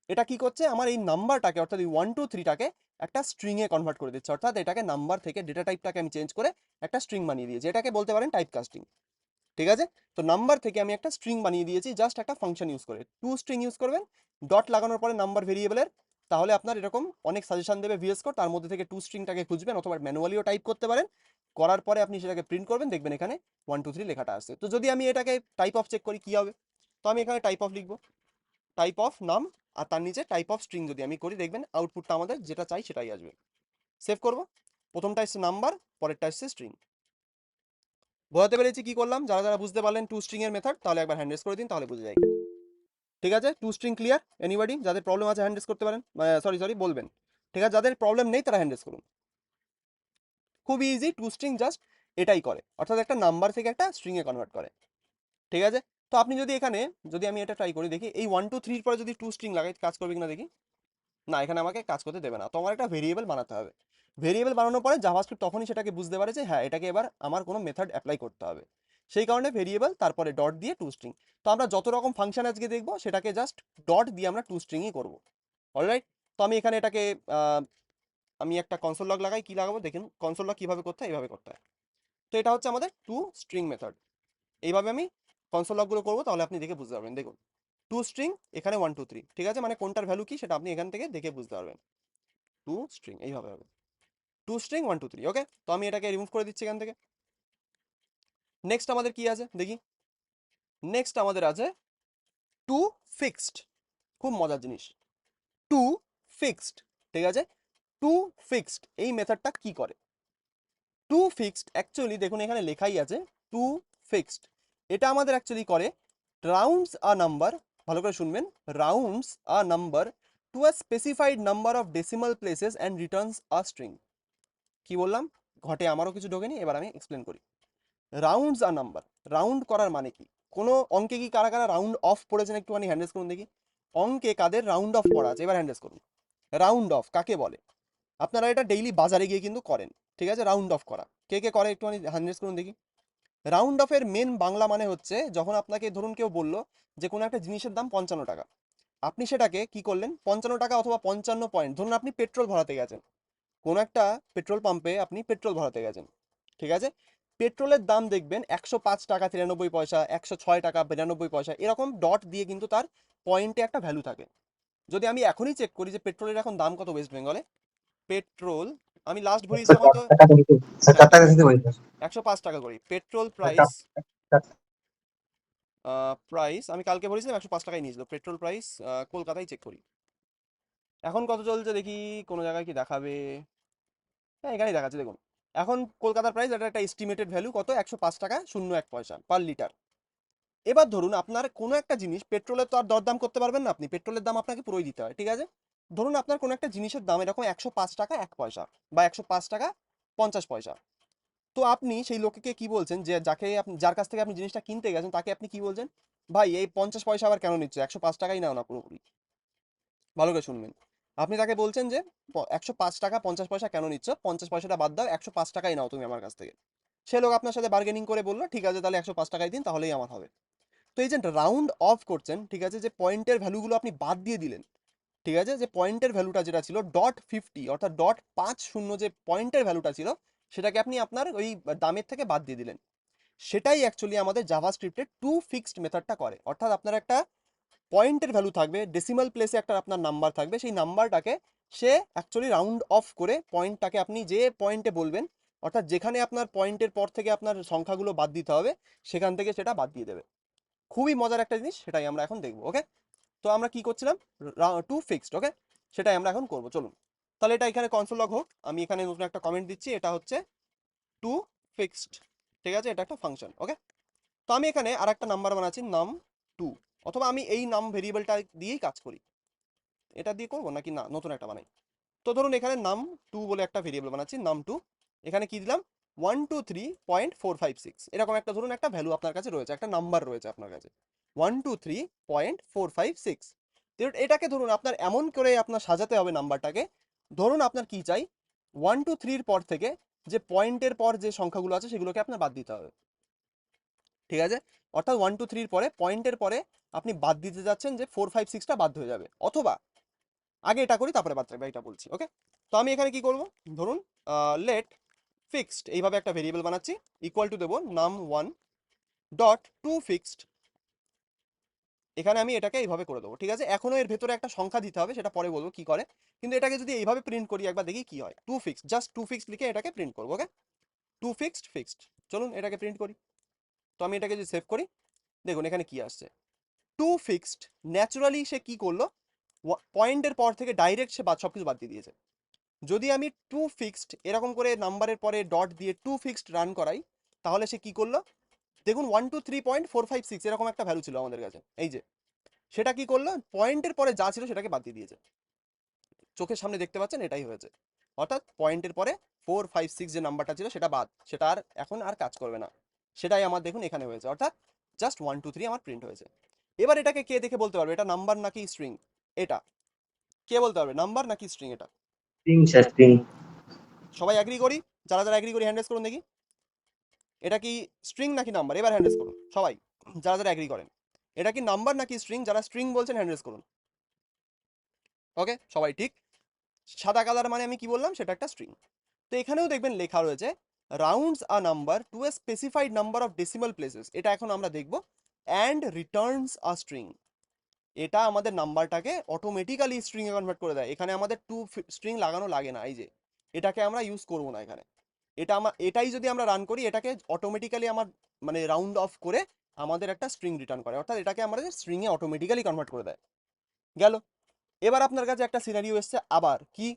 এটা কি করছে, আমার এই নাম্বারটাকে অর্থাৎ এই 1 2 3টাকে একটা স্ট্রিং এ কনভার্ট করে দিচ্ছে, অর্থাৎ এটাকে নাম্বার থেকে ডেটা টাইপটাকে আমি চেঞ্জ করে একটা স্ট্রিং বানিয়ে দিয়েছি। এটাকে বলতে পারেন টাইপ কাস্টিং। ঠিক আছে, তো নাম্বার থেকে আমি একটা স্ট্রিং বানিয়ে দিয়েছি জাস্ট একটা ফাংশন ইউজ করে। টু স্ট্রিং ইউজ করবেন ডট লাগানোর পরে নাম্বার ভেরিয়েবলের, তাহলে আপনার এরকম অনেক সাজেশন দেবে ভিএস কোড, তার মধ্যে থেকে টু স্ট্রিংটাকে খুঁজবেন, অথবা ম্যানুয়ালিও টাইপ করতে পারেন। করার পরে আপনি সেটাকে প্রিন্ট করবেন, দেখবেন এখানে 1 2 3 লেখাটা আসছে। তো যদি আমি এটাকে টাইপ অফ চেক করি কি হবে, তো আমি এখানে টাইপ অফ লিখবো, টাইপ অফ নাম, আর তার নিচে টাইপ অফ স্ট্রিং যদি আমি করি, দেখবেন আউটপুটটা আমাদের যেটা চাই সেটাই আসবে। সেভ করব, প্রথমটা এসছে নাম্বার, পরেরটা এসছে স্ট্রিং। বোঝাতে পেরেছি কি করলাম? যারা যারা বুঝতে পারলেন টু স্ট্রিং এর মেথড, তাহলে একবার হ্যান্ড রেজ করে দিন, তাহলে বুঝে যাই। ঠিক আছে, টু স্ট্রিং ক্লিয়ার? এনিবডি? যাদের প্রবলেম আছে হ্যান্ড রেজ করতে পারেন, সরি সরি বলবেন। ঠিক আছে, যাদের প্রবলেম নেই তারা হ্যান্ড রেজ করুন। খুবই ইজি, টু স্ট্রিং জাস্ট এটাই করে, অর্থাৎ একটা নাম্বার থেকে একটা স্ট্রিং এ কনভার্ট করে। ঠিক আছে, তো আপনি যদি এখানে, যদি আমি এটা ট্রাই করি দেখি, এই 1 2 3 পরে যদি টু স্ট্রিং লাগাই কাজ করবে কিনা দেখি। না, এখানে আমাকে কাজ করতে দেবে না। তো আমার একটা ভেরিয়েবল বানাতে হবে। ভেরিয়েবল বানানোর পরে জাভাস্ক্রিপ্ট তখনই সেটাকে বুঝতে পারে যে হ্যাঁ এটাকে এবার আমার কোনো মেথড অ্যাপ্লাই করতে হবে। সেই কারণে ভেরিয়েবল তারপরে ডট দিয়ে টু স্ট্রিং। তো আমরা যত রকম ফাংশন আজকে দেখবো সেটাকে জাস্ট ডট দিয়ে আমরা টু স্ট্রিংই করবো। অলরাইট, তো আমি এখানে এটাকে আহ, আমি একটা কনসোল লগ লাগাই, কি লাগাবো দেখুন, কনসোল লগ কিভাবে করতে হয়, এইভাবে করতে হয়। তো এটা হচ্ছে আমাদের টু স্ট্রিং মেথড। এইভাবে আমি কনসোল লগগুলো করবো, তাহলে আপনি দেখে বুঝতে পারবেন। দেখুন টু স্ট্রিং, এখানে 1 2 3, ঠিক আছে, মানে কোনটার ভ্যালু কি সেটা আপনি এখান থেকে দেখে বুঝতে পারবেন। টু স্ট্রিং এইভাবে হবে, টু স্ট্রিং 1 2 3। ওকে, তো আমি এটাকে রিমুভ করে দিচ্ছি এখান থেকে। নেক্সট আমাদের কি আছে দেখি, নেক্সট আমাদের আছে টু ফিক্সড। খুব মজার জিনিস, টু ফিক্সড। ঠিক আছে, টু ফিক্সড এই মেথডটা কি করে? টু ফিক্সড অ্যাকচুয়ালি দেখুন এখানে লেখাই আছে টু ফিক্সড। এটা আমাদের অ্যাকচুয়ালি করে রাউন্ডস আ নাম্বার, ভালো করে শুনবেন, rounds a number to a specified number of decimal places and Returns a string. কি বললাম, ঘটে আমারও কিছু ঢোকেনি, এবার আমি এক্সপ্লেন করি। রাউন্ডস আ নাম্বার, রাউন্ড করার মানে কি? কোনো অঙ্কে কি কারা কারা রাউন্ড অফ পড়েছেন একটুখানি হ্যান্ডেস করুন দেখি। অঙ্কে কাদের রাউন্ড অফ পড়া আছে এবার হ্যান্ডেস করুন। রাউন্ড অফ কাকে বলে? আপনারা এটা ডেইলি বাজারে গিয়ে কিন্তু করেন, ঠিক আছে? রাউন্ড অফ করা কে কে করে একটুখানি হ্যান্ডেস করুন দেখি। রাউন্ড অফের মেন বাংলা মানে হচ্ছে যখন আপনাকে ধরুন কেউ বললো যে কোনো একটা জিনিসের দাম 55 টাকা, আপনি সেটাকে কি করলেন 55 টাকা অথবা 55 পয়েন্ট, ধরুন আপনি পেট্রোল ভরাতে গেছেন, কোনো একটা পেট্রোল পাম্পে আপনি পেট্রোল ভরাতে গেছেন, ঠিক আছে? পেট্রোলের দাম দেখবেন 105 টাকা 93 পয়সা, 106 টাকা 92 পয়সা, এরকম ডট দিয়ে কিন্তু তার পয়েন্টে একটা ভ্যালু থাকে। যদি আমি এখনই চেক করি যে পেট্রোলের এখন দাম কত ওয়েস্ট বেঙ্গলে, পেট্রোল আমি লাস্ট ভরিয়েছি স্যার যখন, 4 তো টাকা থেকে স্যার হ্যাঁ 4 টাকা থেকে বলি স্যার। 105 টাকা করে পেট্রোল স্যার প্রাইস। 4 প্রাইস আমি কালকে বলেছিলাম 105 টাকায় নিয়েছিল পেট্রোল প্রাইস, কলকাতায় চেক করি এখন কত চলছে দেখি, কোনো জায়গায় কি দেখাবে? হ্যাঁ এখানেই দেখাচ্ছে দেখুন, এখন কলকাতার প্রাইস, এটা একটা এস্টিমেটেড ভ্যালু কত, 105 টাকা 01 পয়সা পার লিটার। এবার ধরুন আপনার কোনো একটা জিনিস, পেট্রোলের তো আর দরদাম করতে পারবেন না আপনি, পেট্রোলের দাম আপনাকে পুরোই দিতে হয়, ঠিক আছে? ধরুন আপনার কোনো একটা জিনিসের দাম এরকম 105 টাকা 1 পয়সা বা 105 টাকা 50 পয়সা। তো আপনি সেই লোককে কি বলছেন, যে যাকে আপনি, যার কাছ থেকে আপনি জিনিসটা কিনতে গেছেন, তাকে আপনি কি বলছেন, ভাই এই 50 পয়সা আবার কেন নিচ্ছে, 105 টাকাই নাও না পুরোপুরি। ভালো করে শুনবেন, আপনি তাকে বলছেন যে 105 টাকা 50 পয়সা কেন নিচ্ছ, 50 পয়সাটা বাদ দাও, 105 টাকাই নাও তুমি আমার কাছ থেকে। সে লোক আপনার সাথে বার্গেনিং করে বললো ঠিক আছে তাহলে 105 টাকাই দিন, তাহলেই আমার হবে। তো এই যে রাউন্ড অফ করছেন, ঠিক আছে, যে পয়েন্টের ভ্যালুগুলো আপনি বাদ দিয়ে দিলেন, ঠিক আছে, যে পয়েন্টের ভ্যালুটা যেটা ছিল .50 অর্থাৎ .50 যে পয়েন্টের ভ্যালুটা ছিল, সেটাকে আপনি আপনার ওই দামের থেকে বাদ দিয়ে দিলেন। সেটাই অ্যাকচুয়ালি আমাদের জাভাস্ক্রিপ্টের টু ফিক্সড মেথডটা করে। অর্থাৎ আপনার একটা পয়েন্টের ভ্যালু থাকবে, ডেসিমাল প্লেসে একটা আপনার নাম্বার থাকবে, সেই নাম্বারটাকে সে অ্যাকচুয়ালি রাউন্ড অফ করে পয়েন্টটাকে আপনি যে পয়েন্টে বলবেন, অর্থাৎ যেখানে আপনার পয়েন্টের পর থেকে আপনার সংখ্যাগুলো বাদ দিতে হবে, সেখান থেকে সেটা বাদ দিয়ে দেবে। খুবই মজার একটা জিনিস, সেটাই আমরা এখন দেখবো। ওকে, তো আমরা কি করছিলাম, টু ফিক্সড, ওকে, সেটাই আমরা এখন করবো, চলুন। তাহলে এটা এখানে কনসোল লগ হোক, আমি এখানে নতুন একটা কমেন্ট দিচ্ছি, এটা হচ্ছে টু ফিক্সড, ঠিক আছে, এটা একটা ফাংশন। ওকে, তো আমি এখানে আর একটা নাম্বার বানাচ্ছি নাম টু, অথবা আমি এই নাম ভেরিয়েবলটা দিয়েই কাজ করি, এটা দিয়ে করবো নাকি না নতুন একটা বানাই। তো ধরুন এখানে নাম টু বলে একটা ভেরিয়েবল বানাচ্ছি, নাম টু। এখানে কি দিলাম, 123.456, এরকম একটা ধরুন একটা ভ্যালু আপনার কাছে রয়েছে, একটা নাম্বার রয়েছে আপনার কাছে 123.456। এটাকে ধরুন আপনার এমন করে আপনার সাজাতে হবে নাম্বারটাকে, ধরুন আপনার কি চাই, 1 2 3-র পর থেকে যে পয়েন্টের পর যে সংখ্যাগুলো আছে সেগুলোকে আপনার বাদ দিতে হবে, ঠিক আছে? অর্থাৎ 1 2 3-র পরে পয়েন্টের পরে আপনি বাদ দিতে যাচ্ছেন যে 4 5 6টা বাদ হয়ে যাবে, অথবা আগে এটা করি তারপরে বাদ থাকবে, এটা বলছি। ওকে, তো আমি এখানে কি করব, ধরুন লেট ফিক্সড এইভাবে একটা ভেরিয়েবল বানাচ্ছি, ইকুয়াল টু দেবো num1 ডট টু ফিক্সড। এখানে আমি এটাকে এইভাবে করে দেবো, ঠিক আছে? এখনো এর ভেতরে একটা সংখ্যা দিতে হবে, সেটা পরে বলবো কি করে, কিন্তু এটাকে যদি এইভাবে প্রিন্ট করি একবার দেখি কি হয়, to fixed, just to fixed লিখে এটাকে প্রিন্ট করবো। ওকে, টু ফিক্সড ফিক্সড, চলুন এটাকে প্রিন্ট করি। তো আমি এটাকে যদি সেভ করি, দেখুন এখানে কি আসছে, টু ফিক্সড। ন্যাচুরালি সে কি করলো, পয়েন্টের পর থেকে ডাইরেক্ট সে বাদ সবকিছু বাদ দিয়ে দিয়েছে। যদি আমি টু ফিক্সড এরকম করে নাম্বারের পরে ডট দিয়ে টু ফিক্সড রান করাই, তাহলে সে কি করলো, দেখুন 1 2 3.4 5 6 এরকম একটা ভ্যালু ছিল আমাদের কাছে, এই যে সেটা কি করলো, পয়েন্টের পরে যা ছিল সেটাকে বাদ দিয়ে দিয়েছে। চোখের সামনে দেখতে পাচ্ছেন এটাই হয়েছে, অর্থাৎ পয়েন্টের পরে 4 5 6 যে নাম্বারটা ছিল সেটা বাদ, সেটা আর এখন আর কাজ করবে না। সেটাই আমার দেখুন এখানে হয়েছে, অর্থাৎ জাস্ট 1 2 3 আমার প্রিন্ট হয়েছে। এবার এটাকে কে দেখে বলতে পারবে এটা নাম্বার নাকি স্ট্রিং, এটা কে বলতে পারবে, নাম্বার নাকি স্ট্রিং এটা? String sir string. সবাই অ্যাগ্রি করি, যারা যারা অ্যাগ্রি করি হ্যান্ড রেজ করুন দেখি, এটা কি স্ট্রিং নাকি নাম্বার, এবার হ্যান্ড রেজ করুন সবাই, যারা যারা অ্যাগ্রি করেন, এটা কি নাম্বার নাকি স্ট্রিং, যারা স্ট্রিং বলছেন হ্যান্ড রেজ করুন। ওকে, সবাই ঠিক, সাদা কালার মানে আমি কি বললাম, সেটা একটা স্ট্রিং। তো এখানেও দেখবেন লেখা রয়েছে rounds a number to a specified number of decimal places, এটা এখন আমরা দেখব, অ্যান্ড রিটার্নস আ স্ট্রিং। এটা আমাদের নাম্বারটাকে অটোমেটিক্যালি স্ট্রিং এ কনভার্ট করে দেয়, এখানে আমাদের টু স্ট্রিং লাগানো লাগে না, এই যে এটাকে আমরা ইউজ করব না এখানে। এটাই যদি আমরা রান করি, এটাকে অটোমেটিক্যালি আমার মানে রাউন্ড অফ করে আমাদের একটা স্ট্রিং রিটার্ন করে, অর্থাৎ এটাকে আমাদের স্ট্রিংয়ে অটোমেটিক্যালি কনভার্ট করে দেয়। গেল। এবার আপনার কাছে একটা সিনারিও এসছে, আবার কি,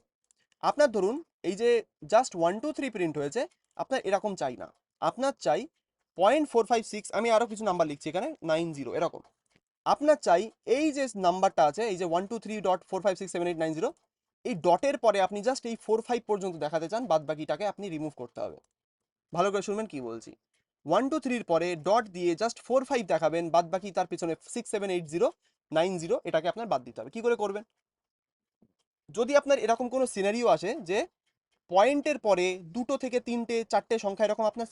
আপনার ধরুন এই যে জাস্ট 1 2 3 প্রিন্ট হয়েছে, আপনার এরকম চাই না, আপনার চাই 0.456, আমি আরো কিছু নাম্বার লিখছি এখানে 90 এরকম। আপনার চাই এই যে নাম্বারটা আছে, এই যে 1 2 3.4567890, এই ডটের পরে আপনি জাস্ট এই 4 5 পর্যন্ত দেখাতে চান, বাদ বাকিটাকে আপনি রিমুভ করতে হবে। ভালো করে শুনবেন কি বলছি। 1 2 3 পরে ডট দিয়ে জাস্ট 4 5 দেখাবেন, বাদ বাকি তার পিছনে 6 7 8 0 9 0 এটাকে আপনার বাদ দিতে হবে। কি করে করবেন? যদি আপনার এরকম কোনো সিনারিও আসে যে পয়েন্টের পরে 2টো থেকে 3টে 4টে সংখ্যা এরকম আপনার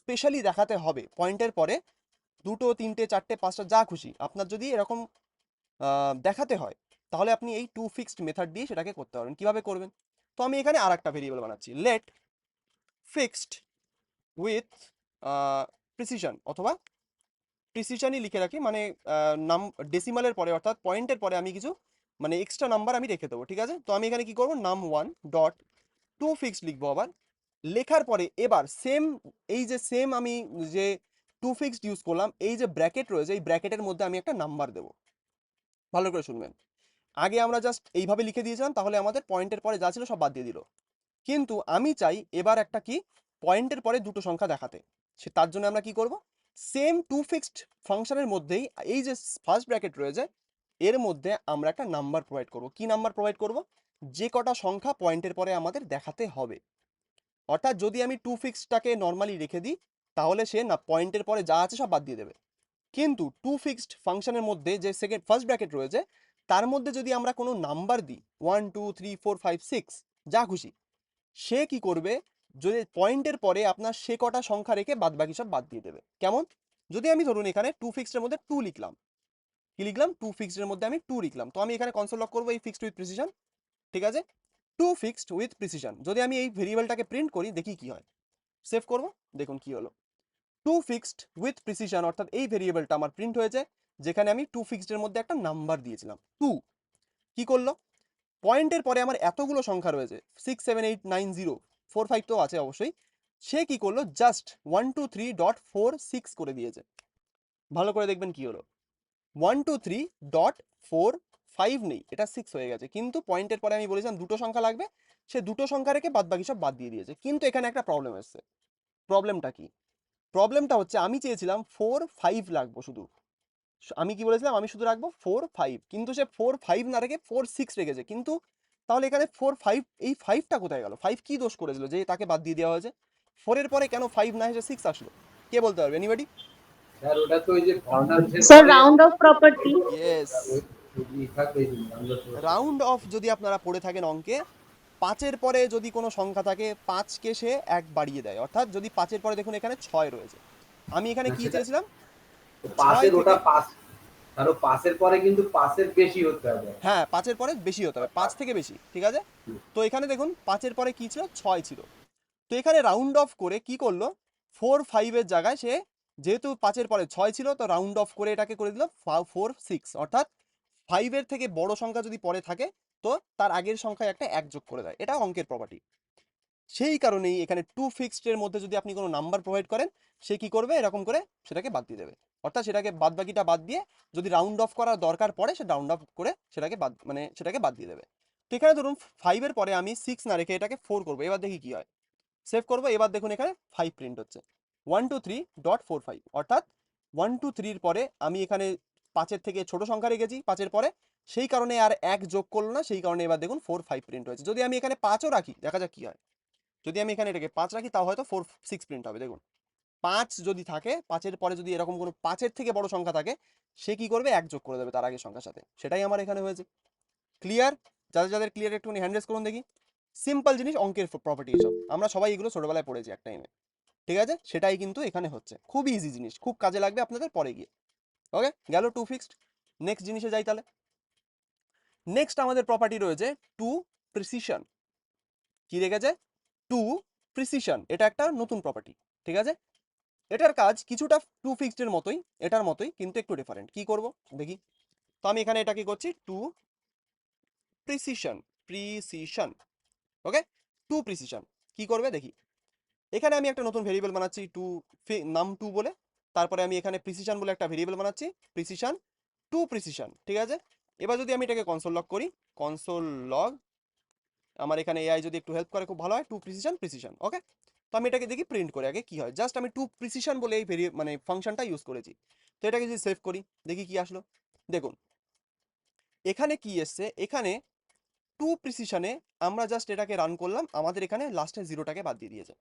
স্পেশালি দেখাতে হবে, পয়েন্টের পরে 2টো 3টে 4টে 5টা যা খুশি আপনার যদি এরকম দেখাতে হয়, তাহলে আপনি এই টু ফিক্সড মেথড দিয়ে সেটাকে করতে পারবেন। কিভাবে করবেন? তো আমি এখানে আর একটা ভেরিয়েবল বানাচ্ছি, লেট ফিক্সড উইথ প্রিসিশন, অথবা প্রিসিশনই লিখে রাখি, মানে নাম ডেসিমালের পরে অর্থাৎ পয়েন্টের পরে আমি কিছু মানে এক্সট্রা নাম্বার আমি রেখে দেবো, ঠিক আছে? তো আমি এখানে কি করবো, num1 ডট টু ফিক্সড লিখবো। আবার লেখার পরে এবার সেম, এই যে সেম আমি যে টু ফিক্সড ইউজ করলাম, এই যে ব্র্যাকেট রয়েছে এই ব্র্যাকেটের মধ্যে আমি একটা নাম্বার দেবো। ভালো করে শুনবেন। আগে আমরা জাস্ট এইভাবে লিখে দিয়েছিলাম, তাহলে আমাদের পয়েন্টের পরে যা ছিল সব বাদ দিয়ে দিল। কিন্তু আমি চাই এবার একটা কি, পয়েন্টের পরে 2টো সংখ্যা দেখাতে। তার জন্য আমরা কি করব, সেম টু ফিক্সড ফাংশনের মধ্যেই এই যে ফার্স্ট ব্র্যাকেট রয়েছে এর মধ্যে আমরা একটা নাম্বার প্রোভাইড করব। কি নাম্বার প্রোভাইড করব? যে কটা সংখ্যা পয়েন্টের পরে আমাদের দেখাতে হবে। অর্থাৎ যদি আমি টু ফিক্সডটাকে নর্মালি রেখে দিই, তাহলে সে না পয়েন্টের পরে যা আছে সব বাদ দিয়ে দেবে। কিন্তু টু ফিক্সড ফাংশনের মধ্যে যে ফার্স্ট ব্র্যাকেট রয়েছে তার মধ্যে যদি আমরা কোনো নাম্বার দিই 1 2 3 4 5 6 যা খুশি, সে কি করবে, যদি পয়েন্টের পরে আপনার সে কটা সংখ্যা রেখে বাদ বাকি সব বাদ দিয়ে দেবে। কেমন? যদি আমি ধরুন এখানে টু ফিক্সডের মধ্যে 2 লিখলাম, কি লিখলাম, টু ফিক্সডের মধ্যে আমি 2 লিখলাম, তো আমি এখানে কনসোল লক করবো এই ফিক্সড উইথ প্রিসিশন, ঠিক আছে? টু ফিক্সড উইথ প্রিসিশন যদি আমি এই ভেরিয়েবলটাকে প্রিন্ট করি, দেখি কি হয়। সেভ করব, দেখুন কি হলো। টু ফিক্সড উইথ প্রিসিশন অর্থাৎ এই ভেরিয়েবলটা আমার প্রিন্ট হয়েছে, যেখানে আমি টু ফিক্সডের মধ্যে একটা নাম্বার দিয়েছিলাম 2। কি করলো, পয়েন্টের পরে আমার এতগুলো সংখ্যা রয়েছে 6 7 8 9 0 4 5 তো আছে অবশ্যই, সে কি করলো, জাস্ট 1 2 3.46 করে দিয়েছে। ভালো করে দেখবেন কি হলো, 1 2 3.45 নেই, এটা 6 হয়ে গেছে, কিন্তু পয়েন্টের পরে আমি বলেছিলাম 2টো সংখ্যা লাগবে, সে 2টো সংখ্যা রেখে বাদ বাকি সব বাদ দিয়ে দিয়েছে। কিন্তু এখানে একটা প্রবলেম এসছে। প্রবলেমটা কি? প্রবলেমটা হচ্ছে আমি চেয়েছিলাম 4 5 লাগবো শুধু। আমি কি বলেছিলাম, আমি শুধু রাখবো 4 5, কিন্তু সে 4 5 না রেখে 4 6 রেখেছে। কিন্তু তাহলে এখানে 4 5, এই 5টা কোথায় গেল? 5 কি দোষ করেছিল যে তাকে বাদ দিয়ে দেওয়া হয়েছে? 4-এর পরে কেন 5 না এসে 6 আসলো? কে বলতে পারবে? এনিবডি? স্যার ওটা তো ওই যে ভগ্নাংশের Sir, পরে round of property. ইয়েস, ওই থাকবে আমরা তো রাউন্ড অফ যদি আপনারা পড়ে থাকেন অঙ্কে, 5-এর পরে যদি কোনো সংখ্যা থাকে 5কে সে 1 বাড়িয়ে দেয়। অর্থাৎ যদি 5-এর পরে দেখুন এখানে 6 রয়েছে, আমি এখানে না, কি সেটা- চেয়েছিলাম, পাশের 6 ওটা থেকে, পাস, কারো পাশের পরে কিন্তু পাশের বেশি হতে হবে। হ্যাঁ 5-এর পরে বেশি হতে হবে, 5 থেকে বেশি, ঠিক আছে? তো এখানে দেখুন 5-এর পরে কি ছিল, 6 ছিল। তো এখানে রাউন্ড অফ করে কি করলো, 4 5-এর জায়গায় সে, যেহেতু 5-এর পরে 6 ছিল, তো রাউন্ড অফ করে এটাকে করে দিল 4 6, অর্থাৎ 5-এর থেকে বড় সংখ্যা যদি পরে থাকে তো তার আগের সংখ্যায় একটা 1 যোগ করে দেয়। এটা অঙ্কের প্রপার্টি। সেই কারণেই এখানে টু ফিক্সডের মধ্যে যদি আপনি কোনো নাম্বার প্রোভাইড করেন, সে কি করবে, এরকম করে সেটাকে বাদ দিয়ে দেবে। অর্থাৎ সেটাকে বাদ বাকিটা বাদ দিয়ে, যদি রাউন্ড অফ করার দরকার পড়ে সে রাউন্ড অফ করে সেটাকে বাদ, মানে সেটাকে বাদ দিয়ে দেবে। তো এখানে ধরুন 5-এর পরে আমি 6 না রেখে এটাকে 4 করবো, এবার দেখি কি হয়। সেভ করবো, এবার দেখুন এখানে 5 প্রিন্ট হচ্ছে, 1 2 3.45, অর্থাৎ 1 2 3-এর পরে আমি এখানে 5-এর থেকে ছোট সংখ্যা রেখেছি 5-এর পরে, সেই কারণে আর 1 যোগ করলো না, সেই কারণে এবার দেখুন 4 5 প্রিন্ট হয়েছে। যদি আমি এখানে 5ও রাখি, দেখা যাক কি হয়। যদি আমি এখানে এটাকে 5 রাখি, তাও হয়তো 4 6 প্রিন্ট হবে। দেখুন 5 যদি থাকে, 5-এর পরে যদি এরকম কোনো 5-এর থেকে বড় সংখ্যা থাকে, সে কি করবে, 1 যোগ করে দেবে তার আগের সংখ্যার সাথে। সেটাই আমার এখানে হয়েছে। ক্লিয়ার? যাদের যাদের ক্লিয়ার একটুখানি হ্যান্ড রেজ করুন দেখি। সিম্পল জিনিস, অঙ্কের প্রপার্টি এসব আমরা সবাই এগুলো ছোটবেলায় পড়েছি এক টাইমে, ঠিক আছে? সেটাই কিন্তু এখানে হচ্ছে। খুব ইজি জিনিস, খুব কাজে লাগবে আপনাদের পরে গিয়ে। ওকে, গেল টু ফিক্সড। নেক্সট জিনিসে যাই তাহলে। নেক্সট আমাদের প্রপার্টি রয়েছে টু প্রিসিশন। কি রেখেছে? টু প্রিসিশন, এটা একটা নতুন প্রপার্টি, ঠিক আছে? এটার কাজ কিছুটা টু ফিক্সড এর মতোই, এটার মতোই, কিন্তু একটু ডিফারেন্ট। কি করব দেখি। তো আমি এখানে এটা কি করছি, টু প্রিসিশন, প্রিসিশন, ওকে? টু প্রিসিশন কি করবে দেখি। এখানে আমি একটা নতুন ভেরিয়েবল বানাচ্ছি নাম টু বলে, তারপরে আমি এখানে প্রিসিশন বলে একটা ভেরিয়েবল বানাচ্ছি, প্রিসিশন টু প্রিসিশন, ঠিক আছে। এবার যদি আমি এটাকে কনসোল লগ করি, কনসোল লগ, আমার এখানে এআই যদি একটু হেল্প করে খুব ভালো হয়, টু প্রিসিশন প্রিসিশন, ওকে। তো আমি এটাকে দেখি প্রিন্ট করে আগে কি হয়, জাস্ট আমি টু প্রিসিশন বলে এই মানে ফাংশনটা ইউজ করেছি। তো এটাকে যদি সেভ করি দেখি কি আসলো। দেখুন এখানে কি এসছে, এখানে টু প্রিসিশনে আমরা জাস্ট এটাকে রান করলাম, আমাদের এখানে লাস্টে জিরোটাকে বাদ দিয়ে দিয়েছে।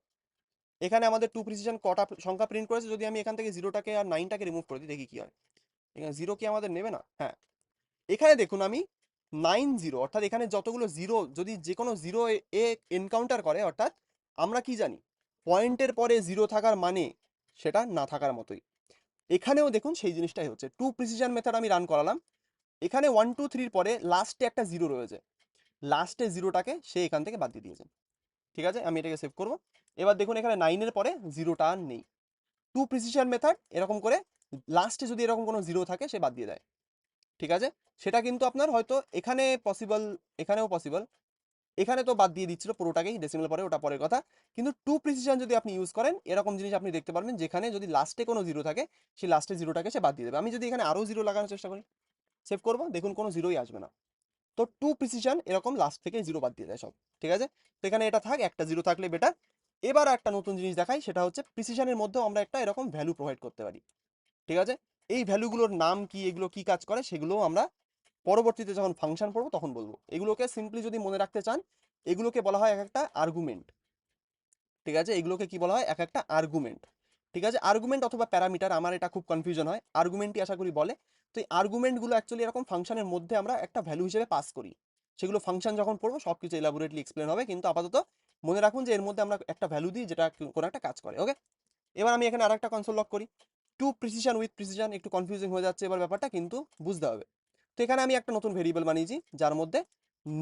এখানে আমাদের টু প্রিসিশন কটা সংখ্যা প্রিন্ট করেছে, যদি আমি এখান থেকে জিরোটাকে আর নাইনটাকে রিমুভ করে দিই দেখি কি হয়। এখানে জিরো কি আমাদের নেবে না? হ্যাঁ, এখানে দেখুন আমি 9 0, অর্থাৎ এখানে যতগুলো জিরো, যদি যে কোনো জিরো এ এনকাউন্টার করে, অর্থাৎ আমরা কি জানি পয়েন্টের পরে জিরো থাকার মানে সেটা না থাকার মতোই। এখানেও দেখুন সেই জিনিসটাই হচ্ছে, টু প্রিসিশন মেথড আমি রান করালাম, এখানে 1 2 3 পরে লাস্টে একটা জিরো রয়েছে, লাস্টে জিরোটাকে সে এখান থেকে বাদ দিয়ে দিয়েছে, ঠিক আছে। আমি এটাকে সেভ করব। এবার দেখুন এখানে 9-এর পরে জিরোটা আর নেই। টু প্রিসিশন মেথড এরকম করে লাস্টে যদি এরকম কোনো জিরো থাকে সে বাদ দিয়ে দেয়, ঠিক আছে। সেটা কিন্তু আপনার হয়তো এখানে পসিবল, এখানেও পসিবল, এখানে তো বাদ দিয়ে দিচ্ছিল পুরোটাকেই ডেসিমাল পরে, ওটা পরের কথা। কিন্তু টু প্রিসিশন যদি আপনি ইউজ করেন, এরকম জিনিস আপনি দেখতে পারবেন, যেখানে যদি লাস্টে কোনো জিরো থাকে সেই লাস্টে জিরোটাকে সে বাদ দিয়ে দেবে। আমি যদি এখানে আরও জিরো লাগানোর চেষ্টা করি, সেভ করব, দেখুন কোনো জিরোই আসবে না। তো টু প্রিসিশন এরকম লাস্ট থেকে জিরো বাদ দিয়ে দেয় সব, ঠিক আছে। তো এখানে এটা থাক, একটা জিরো থাকলে বেটার। এবার একটা নতুন জিনিস দেখাই, সেটা হচ্ছে প্রিসিশনের মধ্যেও আমরা একটা এরকম ভ্যালু প্রোভাইড করতে পারি, ঠিক আছে। এই ভ্যালুগুলোর নাম কি, এগুলো কি কাজ করে, সেগুলোও আমরা পরবর্তীতে যখন ফাংশন পড়বো তখন বলবো। এগুলোকে সিম্পলি যদি মনে রাখতে চান, এগুলোকে বলা হয় এক একটা আর্গুমেন্ট, ঠিক আছে। এগুলোকে কি বলা হয়, এক একটা আর্গুমেন্ট, ঠিক আছে। আর্গুমেন্ট অথবা প্যারামিটার, আমার এটা খুব কনফিউশন হয়, আর্গুমেন্টই আশা করি বলে। তো এই আর্গুমেন্টগুলো অ্যাকচুয়ালি এরকম ফাংশনের মধ্যে আমরা একটা ভ্যালু হিসেবে পাস করি, সেগুলো ফাংশন যখন পড়বো সব কিছু এলাবোরেটলি এক্সপ্লেন হবে, কিন্তু আপাতত মনে রাখুন যে এর মধ্যে আমরা একটা ভ্যালু দিই যেটা কোনো একটা কাজ করে, ওকে। এবার আমি এখানে আরেকটা কনসোল লক করি, টু প্রিসিশন উইথ প্রিসিশন, একটু কনফিউজিং হয়ে যাচ্ছে এবার ব্যাপারটা, কিন্তু বুঝতে হবে। তো এখানে আমি একটা নতুন ভেরিয়েবল বানিয়েছি, যার মধ্যে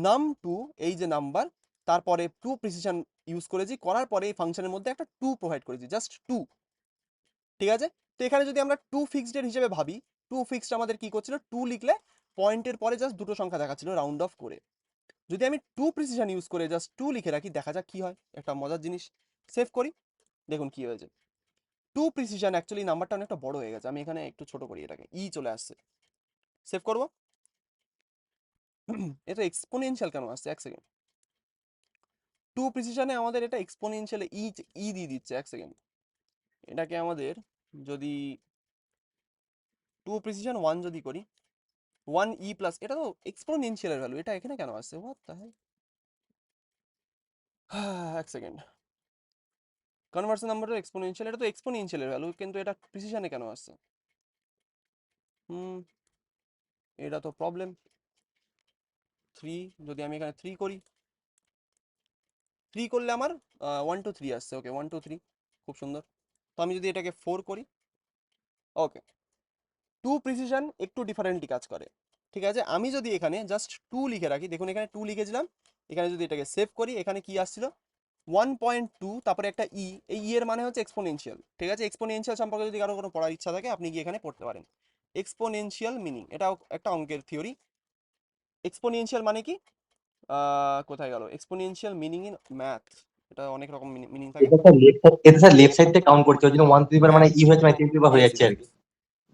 নাম টু, এই যে নাম্বার, তারপরে টু প্রিসিশন ইউজ করেছি, করার পরে এই ফাংশনের মধ্যে একটা টু প্রোভাইড করেছি, জাস্ট টু, ঠিক আছে। তো এখানে যদি আমরা টু ফিক্সড এর হিসেবে ভাবি, টু ফিক্সড আমাদের কি করছিল, টু লিখলে পয়েন্টের পরে জাস্ট দুটো সংখ্যা দেখাচ্ছিল রাউন্ড অফ করে। যদি আমি টু প্রিসিশন ইউজ করে জাস্ট টু লিখে রাখি, দেখা যাক কি হয়, একটা মজার জিনিস। সেভ করি, দেখুন কি হয়েছে। টু প্রিসিশন অ্যাকচুয়ালি নাম্বারটা অনেকটা বড় হয়ে গেছে, আমি এখানে একটু ছোট করি এটাকে, চলে আসছে। সেভ করব। এ তো এক্সপোনেনশিয়াল কেন আসছে, এক সেকেন্ড। টু প্রিসিশনে আমাদের এটা এক্সপোনেনশিয়াল দিয়ে দিচ্ছে, এক সেকেন্ড। এটাকে আমাদের যদি টু প্রিসিশন ওয়ান যদি করি, 1 প্লাস, এটা তো এক্সপোনেনশিয়ালের ভ্যালু, এটা এখানে কেন আসছে, হোয়াট দ্য হেল। এক সেকেন্ড, কনভার্সন নাম্বারটা এক্সপোনেনশিয়াল, এটা তো এক্সপোনেনশিয়ালের ভ্যালু, কিন্তু এটা প্রিসিশনে কেন আসছে? হুম, এটা তো প্রবলেম। 3, যদি আমি এখানে 3 করি, 3 করলে আমার 1 2 3 আসছে, ওকে 1 2 3, খুব সুন্দর। তো আমি যদি এটাকে 4 করি, ওকে, টু প্রিসিশন একটু ডিফারেন্টলি কাজ করে, ঠিক আছে। আমি যদি এখানে জাস্ট টু লিখে রাখি, দেখুন এখানে টু লিখেছিলাম, এখানে যদি এটাকে সেভ করি, এখানে কি আসছিল 1.2, তারপরে একটা এই এর মানে হচ্ছে এক্সপোনেনশিয়াল, ঠিক আছে। এক্সপোনেনশিয়াল সম্পর্কে যদি কারো কোনো পড়ার ইচ্ছা থাকে, আপনি গিয়ে এখানে পড়তে পারেন। এক্সপোনেনশিয়াল মিনিং, এটাও একটা অঙ্কের থিওরি। এক্সপোনেনশিয়াল মানে কি, কোথায় গেল এক্সপোনেনশিয়াল মিনিং ইন ম্যাথ, এটা অনেক রকম মিনিং থাকে। এটা স্যার লেফট সাইড থেকে কাউন্ট করছে, ওই জন্য 1 মানে হ্যাঁ, ই হয়েছে, মানে 3 হয়ে ইয়েস যাচ্ছে ইয়েস আর কি। ইয়েস,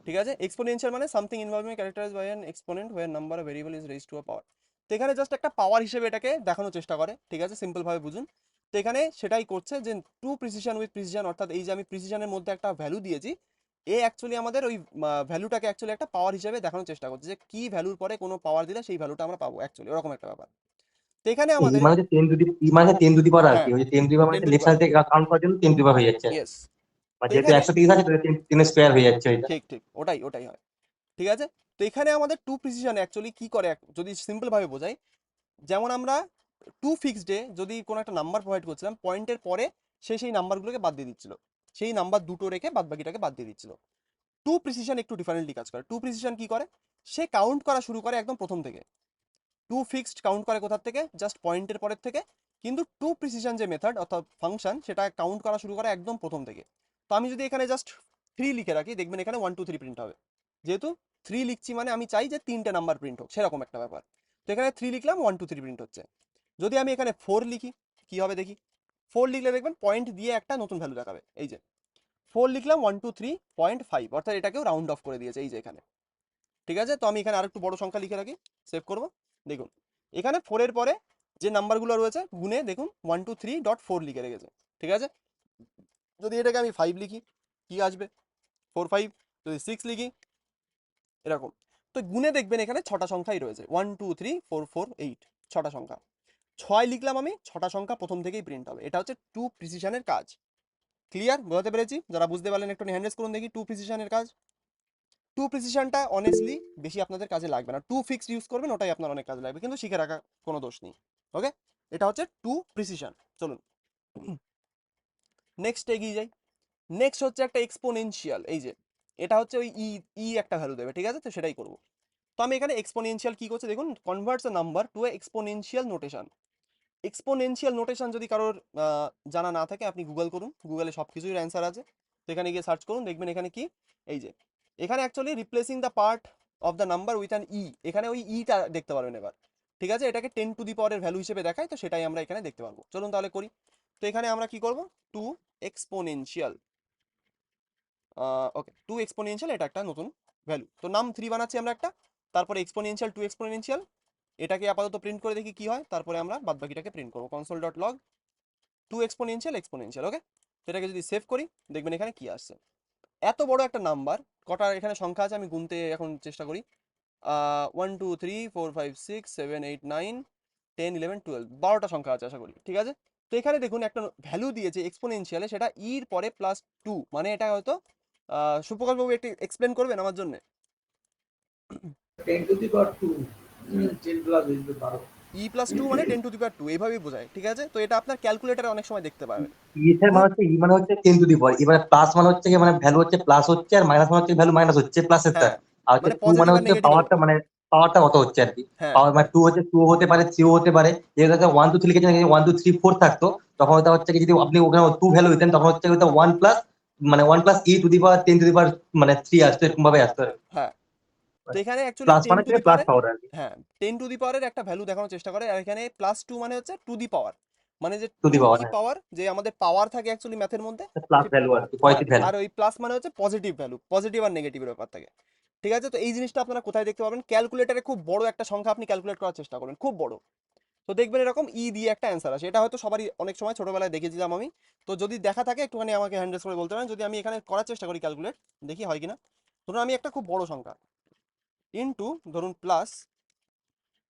ঠিক আছে। এক্সপোনেনশিয়াল মানে something involving characterized by an exponent where number of variable is raised to a power. তো এখানে জাস্ট একটা পাওয়ার হিসেবে এটাকে দেখানোর চেষ্টা করে, ঠিক আছে, সিম্পল ভাবে বুঝুন। তো এখানে সেটাই করছে যে টু প্রিসিশন উইথ প্রিসিশন, অর্থাৎ এই যে আমি প্রিসিশনের মধ্যে একটা ভ্যালু দিয়েছি, এ অ্যাকচুয়ালি আমাদের ওই ভ্যালুটাকে অ্যাকচুয়ালি একটা পাওয়ার হিসেবে দেখানোর চেষ্টা করছে, যে কি ভ্যালুর পরে কোনো পাওয়ার দিলে সেই ভ্যালুটা আমরা পাবো, অ্যাকচুয়ালি ওরকম একটা ব্যাপার। তো এখানে ই আমাদের, মানে হচ্ছে 10 টু দি পাওয়ার আর হ্যাঁ, কি, ওই 10 টু দি পাওয়ার মানে 10 লেফট সাইড থেকে কাউন্ট করার জন্য 10 হয়ে যাচ্ছে। ইয়েস। মানে তো যেহেতু এখানে 130 আছে, তাহলে 3 স্কোয়ার হয়ে যাচ্ছে ওইটা। ঠিক ঠিক ওটাই ওটাই হয়, ঠিক আছে। তো এখানে আমাদের টু প্রিসিশন অ্যাকচুয়ালি কি করে, যদি সিম্পল ভাবে বোঝাই, যেমন আমরা টু ফিক্সডে যদি কোনো একটা নাম্বার প্রোভাইড করছিলাম, পয়েন্টের পরে সে সেই নাম্বারগুলোকে বাদ দিয়ে দিচ্ছিল, সেই নাম্বার দুটো রেখে বাদ বাকিটাকে বাদ দিয়ে দিচ্ছিল। টু প্রিসিশন একটু ডিফারেন্টলি কাজ করে। টু প্রিসিশন কি করে, সে কাউন্ট করা শুরু করে একদম প্রথম থেকে। টু ফিক্সড কাউন্ট করে কোথার থেকে, জাস্ট পয়েন্টের পরের থেকে। কিন্তু টু প্রিসিশন যে মেথড অর্থাৎ ফাংশন, সেটা কাউন্ট করা শুরু করে একদম প্রথম থেকে। তো আমি যদি এখানে জাস্ট 3 লিখে রাখি, দেখবেন এখানে 1 2 3 প্রিন্ট হবে, যেহেতু 3 লিখছি মানে আমি চাই যে 3টে নাম্বার প্রিন্ট হোক, সেরকম একটা ব্যাপার। তো এখানে 3 লিখলাম, 1 2 3 প্রিন্ট হচ্ছে। যদি আমি এখানে 4 লিখি, কি হবে দেখি। 4 লিখলে দেখবেন পয়েন্ট দিয়ে একটা নতুন ভ্যালু দেখাবে। এই যে 4 লিখলাম 123.5, অর্থাৎ এটাকেও রাউন্ড অফ করে দিয়েছে এই যে এখানে। ঠিক আছে, তো আমি এখানে আরেকটু বড় সংখ্যা লিখে রাখি, সেভ করব। দেখুন এখানে 4 এর পরে যে নাম্বারগুলো রয়েছে গুনে দেখুন 123.4 লিখে রেখেছে। ঠিক আছে, যদি এটাকে আমি 5 লিখি কি আসবে, 4 5। যদি 6 লিখি এরকম। তো গুনে দেখবেন এখানে 6টা সংখ্যাই রয়েছে, 1 2 3 4 4 8, 6টা সংখ্যা। 6 লিখলাম আমি, 6টা সংখ্যা প্রথম থেকেই প্রিন্ট হবে। এটা হচ্ছে টু প্রিসিশনের কাজ। ক্লিয়ার, বোঝাতে পেরেছি? যারা বুঝতে পারলেন একটু হ্যান্ড রেজ করুন দেখি। টু প্রিসিশনের কাজ, টু প্রিসিশনটা অনেস্টলি বেশি আপনাদের কাজে লাগবে না, টু ফিক্সড ইউজ করবেন, ওটাই আপনার অনেক কাজে লাগবে, কিন্তু শিখে রাখা কোনো দোষ নেই। ওকে, এটা হচ্ছে টু প্রিসিশন। চলুন নেক্সট এগিয়ে যাই। নেক্সট হচ্ছে একটা এক্সপোনেনশিয়াল। এই যে এটা হচ্ছে ওই ই একটা ভ্যালু দেবে, ঠিক আছে, তো সেটাই করব। তো আমি এখানে এক্সপোনেনশিয়াল কি করছি দেখুন, converts a number to a exponential notation. Exponential notation যদি কারোর জানা না থাকে, আপনি গুগল করুন, গুগলে সব কিছুর অ্যান্সার আছে। তো এখানে গিয়ে সার্চ করুন, দেখবেন এখানে কি, এই যে এখানে actually replacing the part of the number with an e, এখানে ওই ইটা দেখতে পারবেন এবার। ঠিক আছে, এটাকে 10 টু দি পাওয়ারের ভ্যালু হিসেবে দেখায়, তো সেটাই আমরা এখানে দেখতে পারবো। চলুন তাহলে করি। তো এখানে আমরা কি করব, টু এক্সপোনেনশিয়াল, ওকে, টু এক্সপোনেনশিয়াল, এটা একটা নতুন ভ্যালু, তো নাম 3 বানাচ্ছি আমরা একটা, তারপরে এক্সপোনেনশিয়াল, টু এক্সপোনেনশিয়াল, এটাকে আপাতত প্রিন্ট করে দেখি কি হয়, তারপরে আমরা বাদবাকিটাকে প্রিন্ট করবো। Console dot log to exponential exponential. Okay, এটাকে যদি সেভ করি দেখবেন এখানে কি আসছে। এত বড় একটা নাম্বার, কটা এখানে সংখ্যা আছে আমি গুনতে এখন চেষ্টা করি। 1 2 3 4 5 6 7 8 9 10 11 12, 12টা সংখ্যা আছে আশা করি। ঠিক আছে, তো এখানে দেখুন একটা ভ্যালু দিয়েছে এক্সপোনেনশিয়ালে, সেটা ইর পরে +2, মানে এটা হয়তো সুপ্রকাশ বাবু একটু এক্সপ্লেন করবেন আমার জন্য। 10 to the power 2, 10 plus 12। E+2 মানে 10^2 এইভাবেই বোঝায়। ঠিক আছে, তো এটা আপনার ক্যালকুলেটারে অনেক সময় দেখতে পাবেন। ইসের মানে হচ্ছে ই মানে হচ্ছে 10 টু দি পাওয়ার, এবারে প্লাস মানে হচ্ছে কি, মানে ভ্যালু হচ্ছে প্লাস হচ্ছে, আর মাইনাস মানে হচ্ছে ভ্যালু মাইনাস হচ্ছে প্লাসের টা। হ্যাঁ, আর হচ্ছে মানে 2 মানে পজিটিভ আর হচ্ছে নেগেটিভ। পাওয়ারটা, মানে পাওয়ারটা কত হচ্ছে আর কি। হ্যাঁ, পাওয়ার মানে 2 হচ্ছে 2 হতে পারে, 3 হতে পারে। যেটা হচ্ছে 1 2 3 লিখেছেন, 1 2 3 4 থাকতো, তখন ওটা হচ্ছে কি, যদি আপনি ওখানে 2 ভ্যালু দিতেন তখন হচ্ছে ওটা 1 প্লাস, মানে 1 plus e to the power 10 to the power মানে 3 আসতো, এরকম ভাবে আসতো আর কি। হ্যাঁ, তো এখানে অ্যাকচুয়ালি প্লাস 10 মানে টু হচ্ছে দি প্লাস পাওয়ারের, পাওয়ার আর কি, হ্যাঁ 10 টু দি পাওয়ারের একটা ভ্যালু দেখানোর চেষ্টা করে। আর এখানে +2 মানে হচ্ছে টু দি পাওয়ার, মানে যে টু টু দি পাওয়ার, দি হ্যাঁ, পাওয়ার, যে আমাদের পাওয়ার থাকে অ্যাকচুয়ালি ম্যাথের মধ্যে। প্লাস সে- ভ্যালু আর কি, হ্যাঁ, পজিটিভ ভ্যালু। আর ওই প্লাস মানে হচ্ছে পজিটিভ ভ্যালু, পজিটিভ আর নেগেটিভের ব্যাপার থাকে। ঠিক আছে, তো এই জিনিসটা আপনারা কোথায় দেখতে পাবেন, ক্যালকুলেটারে খুব বড় একটা সংখ্যা আপনি ক্যালকুলেট করার চেষ্টা করবেন, খুব বড়। তো দেখবেন এরকম ই দিয়ে একটা অ্যান্সার আসে, এটা হয়তো সবারই অনেক সময় ছোটবেলায় দেখেছিলাম আমি। তো যদি দেখা থাকে একটুখানি আমাকে হ্যান্ডেস করে বলতে পারেন, যদি আমি এখানে করার চেষ্টা করি ক্যালকুলেট, দেখি হয় কিনা। ধরুন আমি একটা খুব বড় সংখ্যা ইনটু, ধরুন প্লাস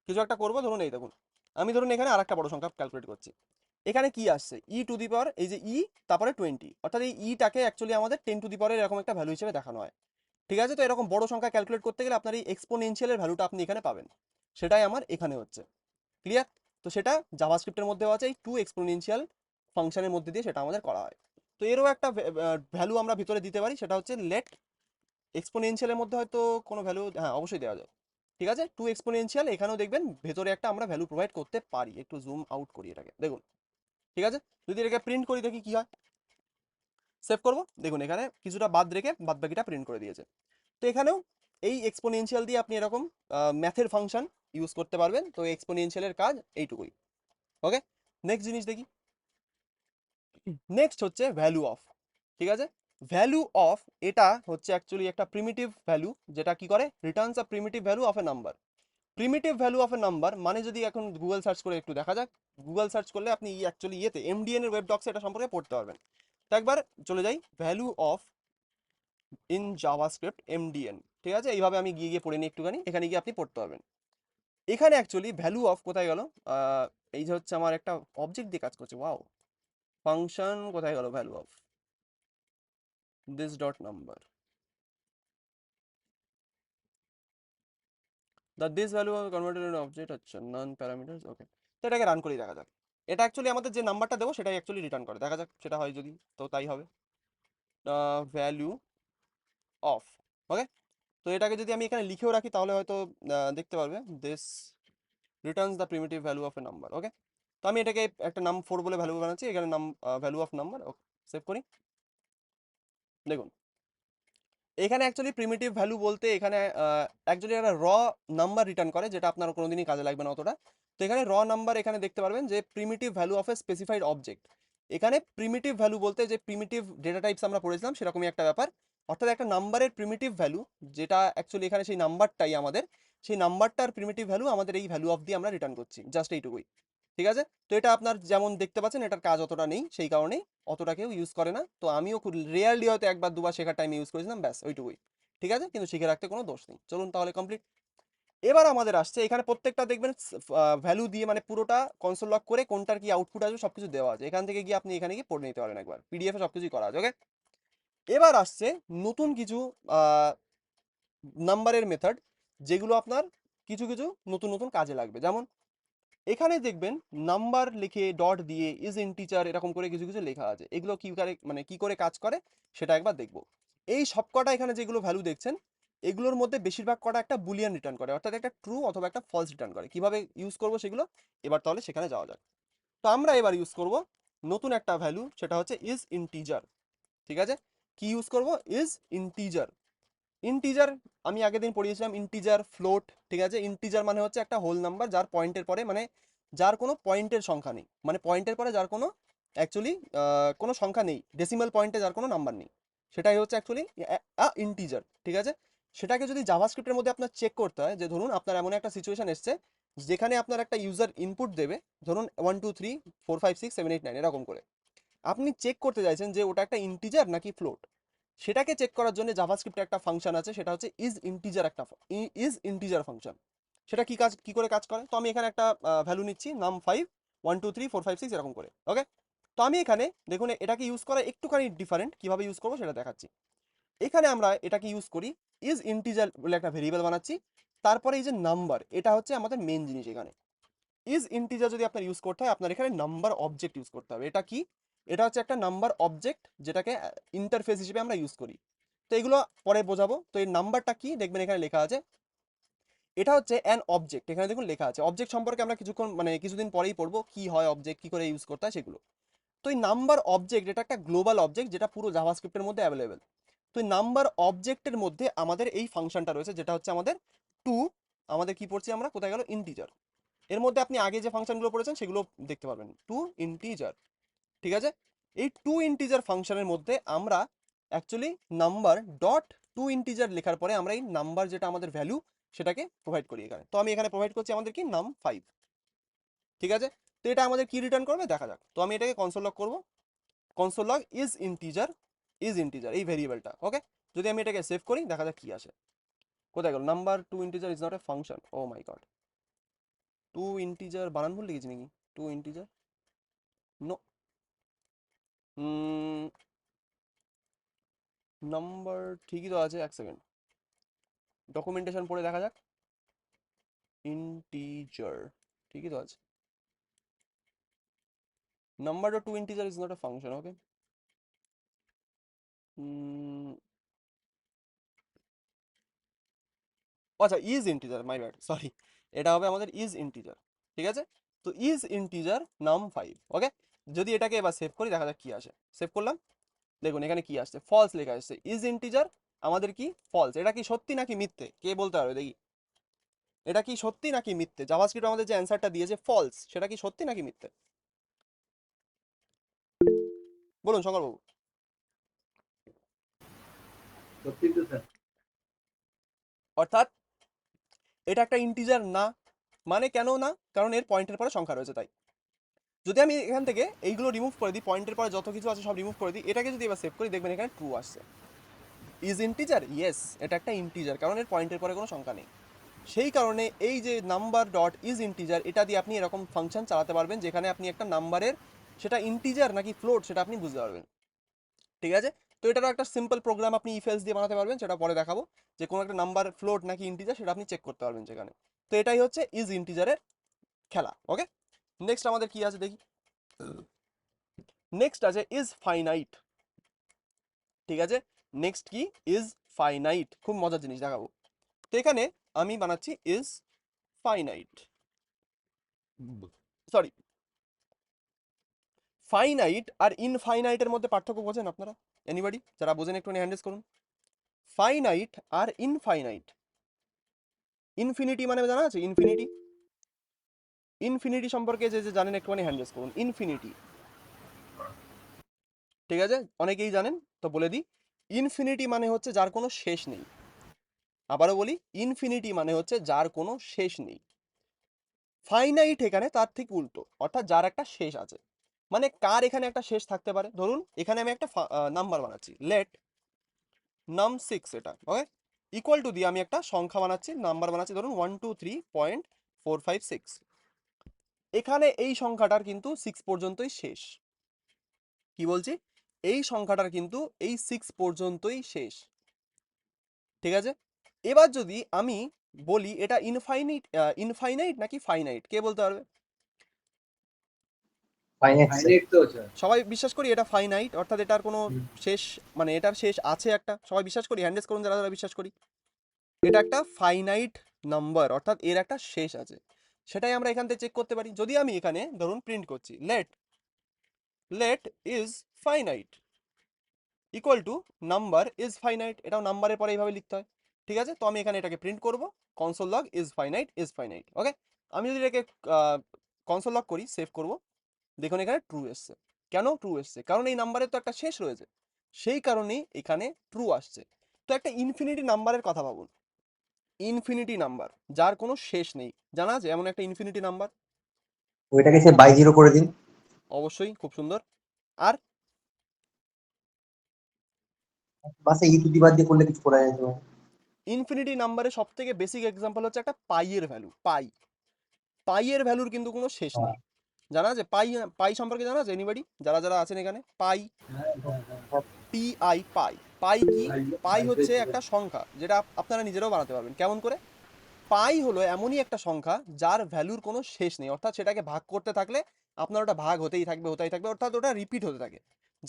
কিছু একটা করবো, ধরুন এই দেখুন আমি ধরুন এখানে আরেকটা বড় সংখ্যা ক্যালকুলেট করছি। এখানে কি আসছে, ই টু দি পাওয়ার, এই যে ই তারপরে 20, অর্থাৎ এই ইটাকে অ্যাকচুয়ালি আমাদের 10 টু দি পাওয়ারের এরকম একটা ভ্যালু হিসেবে দেখানো হয়। ঠিক আছে, তো এরকম বড় সংখ্যা ক্যালকুলেট করতে গেলে আপনার এই এক্সপোনেনশিয়ালের ভ্যালুটা আপনি এখানে পাবেন, সেটাই আমার এখানে হচ্ছে। ক্লিয়ার, তো সেটা জাভাস্ক্রিপ্টের মধ্যেও আছে, এই টু এক্সপোনেনশিয়াল ফাংশনের মধ্যে দিয়ে সেটা আমাদের করা হয়। তো এরও একটা ভ্যালু আমরা ভিতরে দিতে পারি, সেটা হচ্ছে লেট এক্সপোনেনশিয়ালের মধ্যে হয়তো কোনো ভ্যালু, হ্যাঁ অবশ্যই দেওয়া যায়। ঠিক আছে, টু এক্সপোনেনশিয়াল, এখানেও দেখবেন ভেতরে একটা আমরা ভ্যালু প্রোভাইড করতে পারি। একটু জুম আউট করি এটাকে, দেখুন। ঠিক আছে, যদি এটাকে প্রিন্ট করি দেখি কি হয়, সেভ করব। দেখুন এখানে কিছুটা বাদ রেখে বাদ বাকিটা প্রিন্ট করে দিয়েছে। তো এখানেও এই এক্সপোনেনশিয়াল দিয়ে আপনি এরকম ম্যাথের ফাংশন ইউজ করতে পারবেন। তো এক্সপোনেনশিয়ালের কাজ এইটুকুই। ওকে, নেক্সট জিনিস দেখি। নেক্সট হচ্ছে ভ্যালু অফ। ঠিক আছে, ভ্যালু অফ, এটা হচ্ছে অ্যাকচুয়ালি একটা প্রিমিটিভ ভ্যালু, যেটা কি করে, Returns a primitive value of a number. Primitive value of a number মানে, যদি এখন গুগল সার্চ করে একটু দেখা যাক, গুগল সার্চ করলে আপনি অ্যাকচুয়ালি ইয়েতে এমডিএন এর ওয়েব ডক্সে এটা সম্পর্কে পড়তে পারবেন। তো একবার চলে যাই, value of in JavaScript MDN. ঠিক আছে, এইভাবে আমি গিয়ে গিয়ে পড়ে নিই একটুখানি, এখানে গিয়ে আপনি পড়তে পারবেন। এখানে অ্যাকচুয়ালি ভ্যালু অফ কোথায় গেল, এই যে হচ্ছে আমার একটা অবজেক্ট দিয়ে কাজ করছে, ওয়াও, ফাংশন কোথায় গেল, value of this dot number, the this value converted in object, আচ্ছা নন প্যারামিটারস। ওকে, তো এটাকে রান করে দেখা যাক। এটা অ্যাকচুয়ালি আমাদের যে নাম্বারটা দেবো সেটাই অ্যাকচুয়ালি রিটার্ন করে, দেখা যাক সেটা হয় যদি, তো তাই হবে। ভ্যালু অফ, ওকে, তো এটাকে যদি আমি এখানে লিখেও রাখি তাহলে হয়তো দেখতে পারবে, this returns the primitive value of a number. Okay, তো আমি এটাকে একটা নাম 4 বলে ভ্যালু বানাচ্ছি, এখানে নাম value of number. Okay, save করি। দেখুন এখানে অ্যাকচুয়ালি প্রিমিটিভ ভ্যালু বলতে এখানে অ্যাকচুয়ালি একটা র নাম্বার রিটার্ন করে, যেটা আপনার কোনোদিনই কাজে লাগবে না অতটা। তো এখানে র নাম্বার এখানে দেখতে পারবেন যে primitive value of A specified object. এখানে প্রিমিটিভ ভ্যালু বলতে যে প্রিমিটিভ ডেটা টাইপস আমরা পড়েছিলাম সেরকমই একটা ব্যাপার, অর্থাৎ একটা নাম্বারের প্রিমিটিভ ভ্যালু, যেটা অ্যাকচুয়ালি এখানে সেই নাম্বারটাই আমাদের, সেই নাম্বারটার প্রিমিটিভ ভ্যালু আমাদের এই ভ্যালু অফ দিয়ে আমরা রিটার্ন করছি, জাস্ট এইটুকুই। ঠিক আছে, তো এটা আপনার যেমন দেখতে পাচ্ছেন এটার কাজ অতটা নেই, সেই কারণেই অতটা কেউ ইউজ করে না। তো আমিও খুব রেয়ারলি হয়তো একবার দুবার শেখার টাইমে ইউজ করেছিলাম, ব্যাস ওইটুকুই। ঠিক আছে, কিন্তু শিখে রাখতে কোনো দোষ নেই। চলুন তাহলে কমপ্লিট। এবার আমাদের আসছে এখানে প্রত্যেকটা দেখবেন ভ্যালু দিয়ে, মানে পুরোটা কনসোল লক করে কোনটার কি আউটপুট আসবে সবকিছু দেওয়া আছে। এখান থেকে গিয়ে আপনি এখানে গিয়ে পড়ে নিতে পারেন একবার, পিডিএফ এ সবকিছুই করা আছে। ওকে, এবার আসছে নতুন কিছু নাম্বারের মেথড, যেগুলো আপনার কিছু কিছু নতুন নতুন কাজে লাগবে। যেমন এখানে দেখবেন নাম্বার লিখে ডট দিয়ে ইজ ইন্টিজার এরকম করে কিছু কিছু লেখা আছে। এগুলো কি করে, মানে কি করে কাজ করে সেটা একবার দেখব। এই সব কটা এখানে যেগুলো ভ্যালু দেখছেন, এগুলোর মধ্যে বেশিরভাগ কটা একটা বুলিয়ান রিটার্ন করে, অর্থাৎ একটা ট্রু অথবা একটা ফলস রিটার্ন করে। কিভাবে ইউজ করব সেগুলো এবার তাহলে সেখানে যাওয়া যাক। তো আমরা এবার ইউজ করব নতুন একটা ভ্যালু, সেটা হচ্ছে ইজ ইন্টিজার। ঠিক আছে, কি ইউজ করব? Is integer. ইন্টিজার আমি আগের দিন পড়িয়েছিলাম ইন্টিজার, ফ্লোট। ঠিক আছে, ইন্টিজার মানে হচ্ছে একটা হোল নাম্বার যার পয়েন্টের পরে, মানে যার কোনো পয়েন্টের সংখ্যা নেই, মানে পয়েন্টের পরে যার কোনো অ্যাকচুয়ালি কোনো সংখ্যা নেই, ডেসিমাল পয়েন্টে যার কোনো নাম্বার নেই, সেটাই হচ্ছে অ্যাকচুয়ালি ইন্টিজার। ঠিক আছে, সেটাকে যদি জাভাস্ক্রিপ্টের মধ্যে আপনার চেক করতে হয়, যে ধরুন আপনার এমন একটা সিচুয়েশন এসছে যেখানে আপনার একটা ইউজার ইনপুট দেবে, ধরুন 1 2 3 4 5 6 7 8 9 এরকম করে, আপনি চেক করতে চাইছেন যে ওটা একটা ইন্টিজার নাকি ফ্লোট। সেটাকে চেক করার জন্য জাভাস্ক্রিপ্টে একটা ফাংশন আছে, সেটা হচ্ছে ইজ ইন্টিজার, একটা ইজ ইন্টিজার ফাংশন। সেটা কি কাজ, কি করে কাজ করে? তো আমি এখানে একটা ভ্যালু নিচ্ছি নাম 5, 1 2 3 4 5 6 এরকম করে। ওকে, তো আমি এখানে দেখুন এটাকে ইউজ করা একটুখানি ডিফারেন্ট, কিভাবে ইউজ করবো সেটা দেখাচ্ছি। এখানে আমরা এটাকে ইউজ করি, ইজ ইন্টিজার বলে একটা ভেরিয়েবল বানাচ্ছি, তারপরে এই যে নাম্বার, এটা হচ্ছে আমাদের মেন জিনিস। এখানে ইজ ইন্টিজার যদি আপনার ইউজ করতে হয়, আপনার এখানে নাম্বার অবজেক্ট ইউজ করতে হবে। এটা কি? এটা হচ্ছে একটা নাম্বার অবজেক্ট, যেটাকে ইন্টারফেস হিসেবে আমরা ইউজ করি। তো এগুলো পরে বোঝাবো। তো এই নাম্বারটা কি দেখবেন এখানে লেখা আছে, এটা হচ্ছে অ্যান অবজেক্ট। এখানে দেখুন লেখা আছে। অবজেক্ট সম্পর্কে আমরা কিছুক্ষণ, মানে কিছুদিন পরেই পড়বো কি হয় অবজেক্ট, কি করে ইউজ করতে হয় সেগুলো। তো এই নাম্বার অবজেক্ট এটা একটা গ্লোবাল অবজেক্ট, যেটা পুরো জাভাস্ক্রিপ্টের মধ্যে অ্যাভেলেবেল। তো এই নাম্বার অবজেক্টের মধ্যে আমাদের এই ফাংশনটা রয়েছে, যেটা হচ্ছে আমাদের টু, আমাদের কি পড়ছি আমরা, কোথায় গেল, ইন্টিজার। এর মধ্যে আপনি আগে যে ফাংশনগুলো পড়েছেন সেগুলো দেখতে পারবেন, টু ইন্টিজার। ঠিক আছে, এই টু ইন্টিজার ফাংশনের মধ্যে আমরা actually number dot to integer লেখার পরে আমরা এই নাম্বার যেটা আমাদের ভ্যালু সেটাকে প্রোভাইড করি এখানে। তো আমি এখানে প্রোভাইড করছি আমাদের কি, নাম 5। ঠিক আছে, তো এটা আমাদের কি রিটার্ন করবে দেখা যাক। তো আমি এটাকে কনসোল লগ করবো, console log is integer, is integer এই ভেরিয়েবলটা। ওকে, যদি আমি এটাকে সেভ করি দেখা যাক কি আসে। কোথায় গেল, number to integer is not a function. Oh my god, to integer বানান ভুল লিখেছি নাকি? টু ইন্টিজার, নো, নাম্বার ঠিকই তো আছে। এক সেকেন্ড, ডকুমেন্টেশন পড়ে দেখা যাক। ইন্টিজার ঠিকই তো আছে, number dot to integer is not a function. Okay, আচ্ছা is integer, my bad, sorry. এটা হবে আমাদের ইজ ইন্টিজার। ঠিক আছে, তো ইজ ইন্টিজার নাম 5। ওকে, যদি এটাকে এবার সেভ করি দেখা যাক কি আসে। সেভ করলাম, দেখুন এখানে কি আসছে, ফলস লেখা আসছে। ইজ ইন্টিজার আমাদের কি, ফলস। এটা কি সত্যি নাকি মিথ্যে কে বলতে পারবে দেখি? এটা কি সত্যি নাকি মিথ্যে? জাভাস্ক্রিপ্ট আমাদের যে অ্যান্সারটা দিয়েছে ফলস, সেটা কি সত্যি নাকি মিথ্যে? বলুন শঙ্করবাবু। সত্যি তো স্যার। অর্থাৎ এটা একটা ইন্টিজার না, মানে কেন না, কারণ এর পয়েন্টের পরে সংখ্যা রয়েছে তাই। যদি আমি এখান থেকে এইগুলো রিমুভ করে দিই, পয়েন্টের পরে যত কিছু আছে সব রিমুভ করে দিই, এটাকে যদি এবার সেভ করি দেখবেন এখানে ট্রু আসছে। ইজ ইন্টিজার, ইয়েস এটা একটা ইন্টিজার, কারণ এর পয়েন্টের পরে কোনো সংখ্যা নেই। সেই কারণে এই যে নাম্বার ডট ইজ ইন্টিজার, এটা দিয়ে আপনি এরকম ফাংশন চালাতে পারবেন, যেখানে আপনি একটা নাম্বারের সেটা ইন্টিজার নাকি ফ্লোট সেটা আপনি বুঝতে পারবেন। ঠিক আছে, তো এটারও একটা সিম্পল প্রোগ্রাম আপনি ইফ এলস দিয়ে বানাতে পারবেন, সেটা পরে দেখাবো। যে কোনো একটা নাম্বার ফ্লোট নাকি ইন্টিজার সেটা আপনি চেক করতে পারবেন সেখানে। তো এটাই হচ্ছে ইজ ইন্টিজারের খেলা। ওকে, নেক্সট আমাদের কি আছে দেখি। নেক্সট আছে ইজ ফাইনাইট। ঠিক আছে, নেক্সট কি, ইজ ফাইনাইট। খুব মজার জিনিস দেখাবো। তো এখানে আমি বানাচ্ছি ইজ ফাইনাইট, সরি, ফাইনাইট আর ইনফাইনাইটের মধ্যে পার্থক্য বোঝেন আপনারা? এনিবডি যারা বোঝেন একটু হ্যান্ডেস করুন। ফাইনাইট আর ইনফাইনাইট। ইনফিনিটি মানে জানা আছে? ইনফিনিটি, ইনফিনিটি সম্পর্কে যে যে জানেন একটুখানি হ্যান্ড রেজ করুন। ইনফিনিটি, ঠিক আছে, অনেকেই জানেন, তো বলে দিই। ইনফিনিটি মানে হচ্ছে যার কোনো শেষ নেই। আবারও বলি, ইনফিনিটি মানে হচ্ছে যার কোনো শেষ নেই। ফাইনাইট এখানে তার ঠিক উল্টো, অর্থাৎ যার একটা শেষ আছে। মানে কার এখানে একটা শেষ থাকতে পারে? ধরুন এখানে আমি একটা নাম্বার বানাচ্ছি, লেট নাম 6, এটা ওকে, ইকুয়াল টু দিয়ে আমি একটা সংখ্যা বানাচ্ছি, নাম্বার বানাচ্ছি, ধরুন 123.456। এখানে এই সংখ্যাটার কিন্তু 6 পর্যন্তই শেষ। কি বলছি? এই সংখ্যাটার কিন্তু এই 6 পর্যন্তই শেষ, ঠিক আছে। এবার যদি আমি বলি এটা ইনফাইনাইট, ইনফাইনাইট নাকি ফাইনাইট, কে বলতে পারবে? ফাইনাইট ফাইনাইট তো স্যার। সবাই বিশ্বাস করি এটা ফাইনাইট, অর্থাৎ এটার কোনো শেষ, মানে এটার শেষ আছে একটা, সবাই বিশ্বাস করি, হ্যান্ডেস করুন যারা যারা বিশ্বাস করি। এটা একটা ফাইনাইট নাম্বার, অর্থাৎ এর একটা শেষ আছে। সেটাই আমরা এখান থেকে চেক করতে পারি। যদি আমি এখানে ধরুন প্রিন্ট করছি, let let is finite equal to number is finite, এটাও নাম্বারের পরে এইভাবে লিখতে হয়, ঠিক আছে। তো আমি এখানে এটাকে প্রিন্ট করব, কনসোল লগ ইজ ফাইনাইট, ওকে। আমি যদি এটাকে কনসোল লগ করি, সেভ করব, দেখুন এখানে ট্রু এসছে। কেন ট্রু এসছে? কারণ এই নাম্বারের তো একটা শেষ রয়েছে, সেই কারণেই এখানে ট্রু আসছে। তো একটা ইনফিনিটি নাম্বারের কথা ভাবুন, ইনফিনিটি নাম্বার যার কোনো শেষ নেই, জানা আছে এমন একটা ইনফিনিটি নাম্বার? ওইটাকে সে বাই জিরো করে দিন। অবশ্যই, খুব সুন্দর। আর বাসে ই টু দি বাদ দিয়ে করলে কিছু করা যেতে পারে। ইনফিনিটি নাম্বারের সব থেকে বেসিক এক্সাম্পল হচ্ছে একটা পাইয়ের ভ্যালু, পাই। পাইয়ের ভ্যালুর কিন্তু কোনো শেষ নেই, জানা আছে? পাই, পাই সম্পর্কে জানা আছে এনিবডি, যারা যারা আছেন এখানে? পাই, পিআই, পাই। পাই কি? পাই হচ্ছে একটা সংখ্যা, যেটা আপনারা নিজেরাও বানাতে পারবেন। কেমন করে? পাই হলো এমনই একটা সংখ্যা যার ভ্যালুর কোনো শেষ নেই, অর্থাৎ সেটাকে ভাগ করতে থাকলে আপনার ওটা ভাগ হতেই থাকবে, হতেই থাকবে, অর্থাৎ ওটা রিপিট হতে থাকে,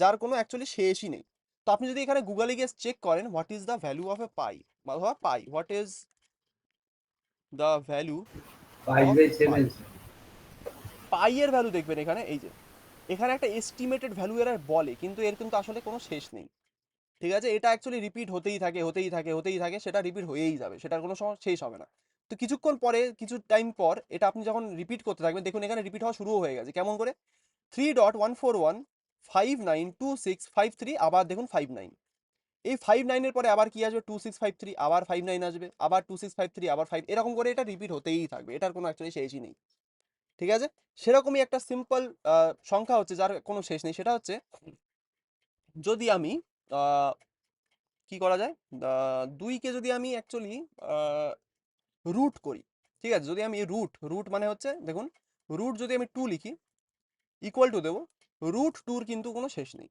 যার কোনো অ্যাকচুয়ালি শেষই নেই। তো আপনি যদি এখানে গুগলে গিয়ে চেক করেন what is the value of a pi, বা pi, what is the value 5 of by pi, 7। Pi এর ভ্যালু দেখবেন এখানে, এই যে এখানে একটা এস্টিমেটেড ভ্যালু এর বলে, কিন্তু এর কিন্তু আসলে কোনো শেষ নেই, ঠিক আছে। এটা অ্যাকচুয়ালি রিপিট হতেই থাকে, হতেই থাকে, হতেই থাকে, সেটা রিপিট হয়েই যাবে, সেটার কোনো সময় শেষ হবে না। তো কিছুক্ষণ পরে, কিছু টাইম পর এটা আপনি যখন রিপিট করতে থাকবেন, দেখুন এখানে রিপিট হওয়া শুরু হয়ে গেছে। কেমন করে? 3.141592653, আবার দেখুন 59, এই 59-এর পরে আবার কি আসবে? 2653, আবার 59 আসবে, আবার 2653, আবার 5, এরকম করে এটা রিপিট হতেই থাকবে, এটার কোনো অ্যাকচুয়ালি শেষই নেই, ঠিক আছে। সেরকমই একটা সিম্পল সংখ্যা হচ্ছে যার কোনো শেষ নেই, সেটা হচ্ছে যদি আমি কি করা যায়, 2কে যদি আমি অ্যাকচুয়ালি রুট করি, ঠিক আছে, যদি আমি রুট, রুট মানে হচ্ছে দেখুন, রুট যদি আমি 2 লিখি, ইকুয়াল টু দেবো, রুট 2-র কিন্তু কোনো শেষ নেই,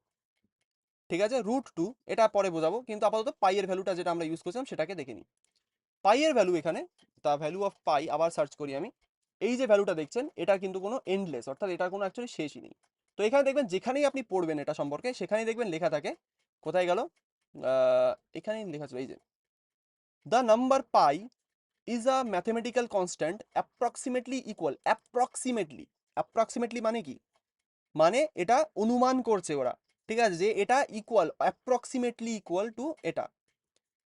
ঠিক আছে। রুট 2 এটা পরে বোঝাবো, কিন্তু আপাতত পাইয়ের ভ্যালুটা যেটা আমরা ইউজ করছিলাম সেটাকে দেখে নিই। পাইয়ের ভ্যালু এখানে, দ্য ভ্যালু অফ পাই, আবার সার্চ করি আমি, এই যে ভ্যালুটা দেখছেন এটার কিন্তু কোনো এন্ডলেস, অর্থাৎ এটার কোনো অ্যাকচুয়ালি শেষই নেই। তো এখানে দেখবেন যেখানেই আপনি পড়বেন এটা সম্পর্কে, সেখানেই দেখবেন লেখা থাকে, কোথায় গেল, এখানেই লেখা ছিল, এই যে the number pi is a mathematical constant approximately equal, approximately মানে কি? মানে এটা অনুমান করছে ওরা, ঠিক আছে, যে এটা ইকুয়াল, অ্যাপ্রক্সিমেটলি ইকুয়াল টু এটা,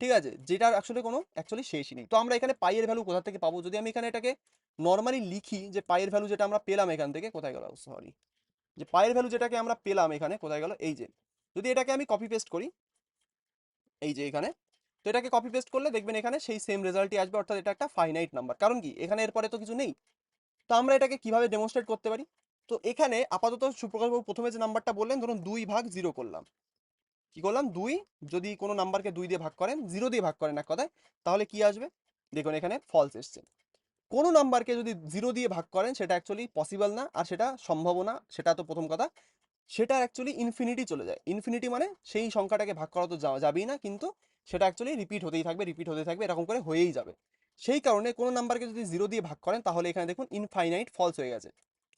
ঠিক আছে, যেটার আসলে কোনো অ্যাকচুয়ালি শেষই নেই। তো আমরা এখানে পাইয়ের ভ্যালু কোথা থেকে পাবো? যদি আমি এখানে এটাকে নর্মালি লিখি, যে পাইয়ের ভ্যালু যেটা আমরা পেলাম এখান থেকে, কোথায় গেল, সরি, যে পাইয়ের ভ্যালু যেটাকে আমরা পেলাম এখানে, কোথায় গেল, এই যে যদি এটাকে আমি কপি পেস্ট করি, এই যে এখানে, তো এটাকে কপি পেস্ট করলে দেখবেন এখানে সেই সেম রেজাল্টই আসবে, অর্থাৎ এটা একটা ফাইনাইট নাম্বার। কারণ কি? এখানে এরপরে তো কিছু নেই। তো আমরা এটাকে কিভাবে ডেমনস্ট্রেট করতে পারি? তো এখানে আপাতত সুপ্রকাশ বাবু প্রথমে যে নাম্বারটা বললেন, ধরুন 2/0 করলাম, কি করলাম, 2, যদি কোনো নাম্বারকে 2 দিয়ে ভাগ করেন, 0 দিয়ে ভাগ করেন এক কথায়, তাহলে কি আসবে? দেখুন এখানে ফলস এসছে। কোনো নাম্বারকে যদি 0 দিয়ে ভাগ করেন সেটা অ্যাকচুয়ালি পসিবল না, আর সেটা সম্ভব না, সেটা তো প্রথম কথা। সেটা অ্যাকচুয়ালি ইনফিনিটি চলে যায়। ইনফিনিটি মানে সেই সংখ্যাটাকে ভাগ করা তো যাবেই না, কিন্তু সেটা অ্যাকচুয়ালি রিপিট হতেই থাকবে, রিপিট হতে থাকবে, এরকম করে হয়েই যাবে। সেই কারণে কোনো নাম্বারকে যদি 0 দিয়ে ভাগ করেন, তাহলে এখানে দেখুন ইনফাইনাইট ফলস হয়ে গেছে,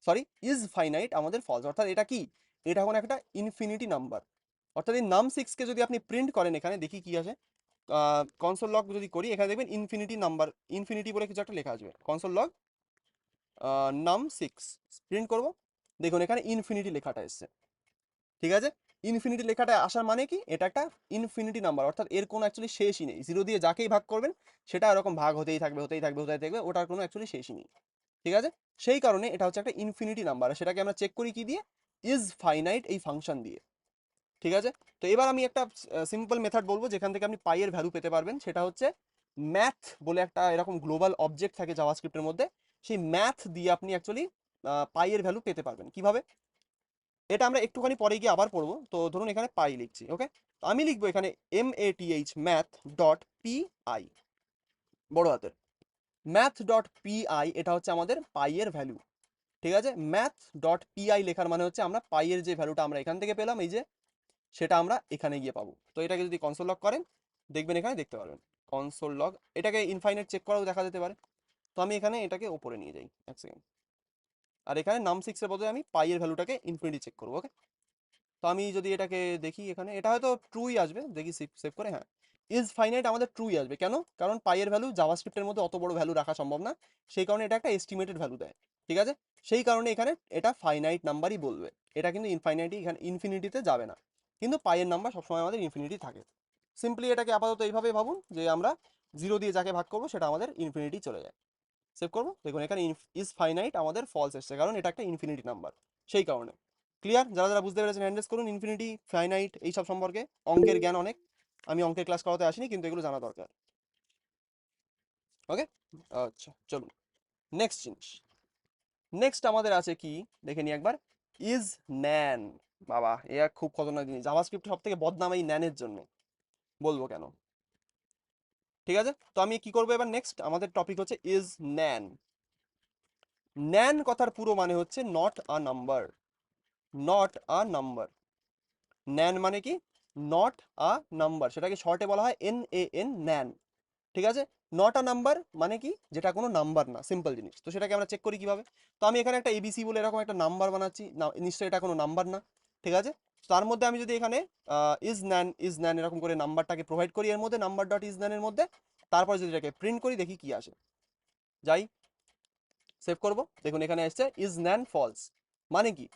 সরি, ইজ ফাইনাইট আমাদের ফলস, অর্থাৎ এটা কি? এটা এখন একটা ইনফিনিটি নাম্বার। অর্থাৎ এই নাম 6-কে যদি আপনি প্রিন্ট করেন, এখানে দেখি কি আসে, কনসোল লগ যদি করি, এখানে দেখবেন ইনফিনিটি নাম্বার, ইনফিনিটি বলে কিছু একটা লেখা আসবে, কনসোল লগ নাম 6 প্রিন্ট করব, দেখুন এখানে ইনফিনিটি লেখাটা এসছে, ঠিক আছে। ইনফিনিটি লেখাটা আসার মানে কি, এটা একটা ইনফিনিটি নাম্বার, অর্থাৎ এর কোনো অ্যাকচুয়ালি শেষই নেই। জিরো দিয়ে যাকেই ভাগ করবেন সেটা এরকম ভাগ হতেই থাকবে হতেই থাকবে হতেই থাকবে, ওটার কোনো অ্যাকচুয়ালি শেষই নেই। ঠিক আছে, সেই কারণে এটা হচ্ছে একটা ইনফিনিটি নাম্বার। সেটাকে আমরা চেক করি কি দিয়ে, ইজ ফাইনাইট এই ফাংশন দিয়ে। ঠিক আছে, তো এবার আমি একটা সিম্পল মেথড বলবো যেখান থেকে আপনি পাই এর ভ্যালু পেতে পারবেন। সেটা হচ্ছে ম্যাথ বলে একটা এরকম গ্লোবাল অবজেক্ট থাকে জাভাস্ক্রিপ্টের মধ্যে। সেই ম্যাথ দিয়ে আপনি অ্যাকচুয়ালি পাই এর ভ্যালু পেতে পারবেন। কিভাবে, এটা আমরা একটুখানি পরে গিয়ে আবার পড়বো। তো ধরুন এখানে পাই লিখছি, ওকে, তো আমি লিখবো এখানে MATH ম্যাথ ডট PI, বড় হাতের ম্যাথ ডট PI, এটা হচ্ছে আমাদের পাই এর ভ্যালু। ঠিক আছে, ম্যাথ ডট PI লেখার মানে হচ্ছে আমরা পাই এর যে ভ্যালুটা আমরা এখান থেকে পেলাম, এই যে, সেটা আমরা এখানে গিয়ে পাবো। তো এটাকে যদি কনসোল লগ করেন দেখবেন, এখানে দেখতে পারবেন কনসোল লগ। এটাকে ইনফাইনাইট চেক করাও দেখা যেতে পারে। তো আমি এখানে এটাকে ওপরে নিয়ে যাই, এক সেকেন্ড, আর এখানে নাম 6 এর বদলে আমি পাই এর ভ্যালুটাকে ইনফিনিটি চেক করবো। ওকে, তো আমি যদি এটাকে দেখি, এখানে এটা হয়তো ট্রুই আসবে, দেখি সেভ করে। হ্যাঁ, ইজ ফাইনাইট আমাদের ট্রুই আসবে। কেন, কারণ পাই এর ভ্যালু জাভাস্ক্রিপ্টের মধ্যে অত বড় ভ্যালু রাখা সম্ভব না, সেই কারণে এটা একটা এস্টিমেটেড ভ্যালু দেয়। ঠিক আছে, সেই কারণে এখানে এটা ফাইনাইট নাম্বারই বলবে, এটা কিন্তু ইনফাইনাইটি এখানে ইনফিনিটিতে যাবে না, কিন্তু পাই এর নাম্বার সবসময় আমাদের ইনফিনিটি থাকে। সিম্পলি এটাকে আপাতত এইভাবে ভাবুন যে আমরা জিরো দিয়ে যাকে ভাগ করবো সেটা আমাদের ইনফিনিটি চলে যায়। সেভ করবো, দেখুন এখানে ইজ ফাইনাইট আমাদের ফলস এসছে, কারণ এটা একটা ইনফিনিটি নাম্বার, সেই কারণে। ক্লিয়ার? যারা যারা বুঝতে পেরেছেন হ্যান্ড রেজ করুন। ইনফিনিটি, ফাইনাইট এইসব সম্পর্কে অঙ্কের জ্ঞান অনেক, আমি অঙ্কের ক্লাস করাতে আসিনি, কিন্তু এগুলো জানা দরকার। ওকে, আচ্ছা চলুন নেক্সট জিনিস। নেক্সট আমাদের আছে কি, দেখে নি একবার, ইজ ন্যান। বাবা, এ এক খুব খতরনাক জিনিস, জাভাস্ক্রিপ্ট সব থেকে বদনাম এই ন্যানের জন্য, বলবো কেন। ঠিক আছে, তো আমি কি করবো এবার, নেক্সট আমাদের টপিক হচ্ছে ইজ ন্যান। ন্যান কথার পুরো মানে হচ্ছে not a number, not a number. NAND মানে কি, নট আ নাম্বার, সেটাকে শর্টে বলা হয় NAN, ন্যান। ঠিক আছে, নট আ নাম্বার মানে কি, যেটা কোনো নাম্বার না, সিম্পল জিনিস। তো সেটাকে আমরা চেক করি কিভাবে, তো আমি এখানে একটা ABC বলে এরকম একটা নাম্বার বানাচ্ছি না, নিশ্চয়ই এটা কোনো নাম্বার না। ঠিক আছে, তো তার মধ্যে আমি যদি এখানে ইজ ন্যান এরকম করে নাম্বারটাকে প্রোভাইড করি এর মধ্যে, নাম্বার ডট ইজ ন্যানের মধ্যে, তারপর যদি এটাকে প্রিন্ট করি দেখি কি আসে। যাই সেভ করব, দেখুন এখানে এসছে ইজ ন্যান ফলস, মানে কি,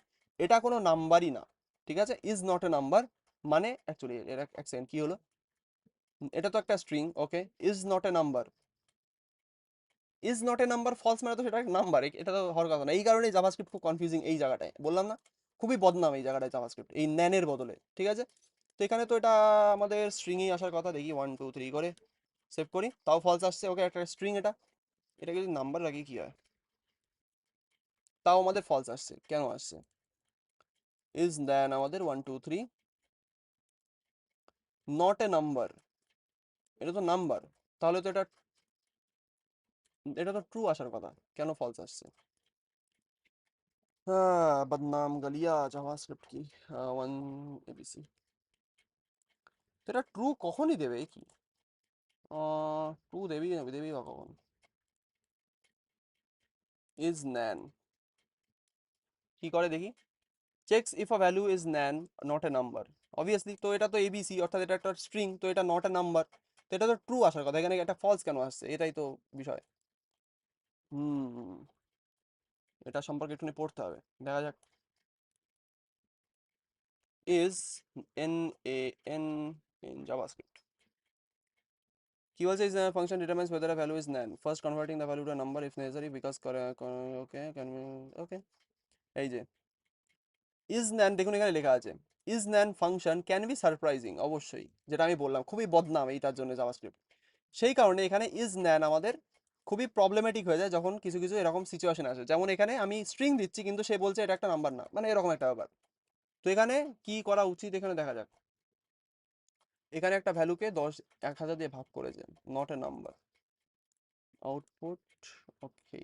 এটা কোনো নাম্বারই না। ঠিক আছে, ইজ নট এ নাম্বার মানে অ্যাকচুয়ালি এটা এক সেকেন্ড কি হলো, এটা তো একটা string. Okay, is not a number, is not a number false মানে তো সেটা একটা নাম্বার, এটা তো হওয়ার কথা না। এই কারণেই জাভাস্ক্রিপ্ট খুব কনফিউজিং এই জায়গাটায়, বললাম না, খুবই বদনাম এই জায়গাটায় জাভাস্ক্রিপ্ট এই ন্যানের বদলে। ঠিক আছে, তো এখানে তো এটা আমাদের স্ট্রিংই আসার কথা, দেখি 1 2 3 করে সেভ করি, তাও ফলস আসছে। ওকে, একটা স্ট্রিং এটা, এটাকে যদি নাম্বার রাখি কি হয়, তাও আমাদের ফলস আসছে। কেন আসছে, ইজ দেন আমাদের 1 2 3 নট এ নাম্বার, এটা তো নাম্বার, তাহলে তো এটা, এটা তো ট্রু আসার কথা, কেন ফলস আসছে। হ্যাঁ, বদনাম গলিয়া জাভাস্ক্রিপ্ট কি। 1 ABC, তো এটা ট্রু কখনই দেবে, এ কি, ট্রু দেবেই না, দেবেই বা কখন। ইজ ন্যান কি করে দেখি, checks if a value is NAND not a number, obviously. তো এটা তো ABC, অর্থাৎ এটা একটা স্ট্রিং, তো এটা নট এ নাম্বার, তো এটা তো ট্রু আসার কথা, এখানে একটা ফলস কেন আসছে, এটাই তো বিষয়। হুম, এটা সম্পর্কে একটু পড়তে হবে, দেখা যাক। ইজ NAN in JavaScript, কি বলছে, is a function determines whether a value is nan, first converting the value to a number if necessary because okay can we, okay, এই যে is nan, দেখুন এখানে লেখা আছে is nan function can be surprising, অবশ্যই, যেটা আমি বললাম খুবই বদনাম এইটার জন্য জাভাস্ক্রিপ্ট। সেই কারণে এখানে is nan আমাদের খুবই প্রবলেমেটিক হয়ে যায় যখন কিছু কিছু এরকম সিচুয়েশন আসে, যেমন এখানে আমি স্ট্রিং দিচ্ছি কিন্তু সে বলছে এটা একটা নাম্বার না, মানে এরকম একটা ব্যাপার। তো এখানে কি করা উচিত, এখানে দেখা যাক। এখানে একটা ভ্যালুকে 10,000 দিয়ে ভাগ করেছে, নট এ নাম্বার, আউটপুট। ওকে,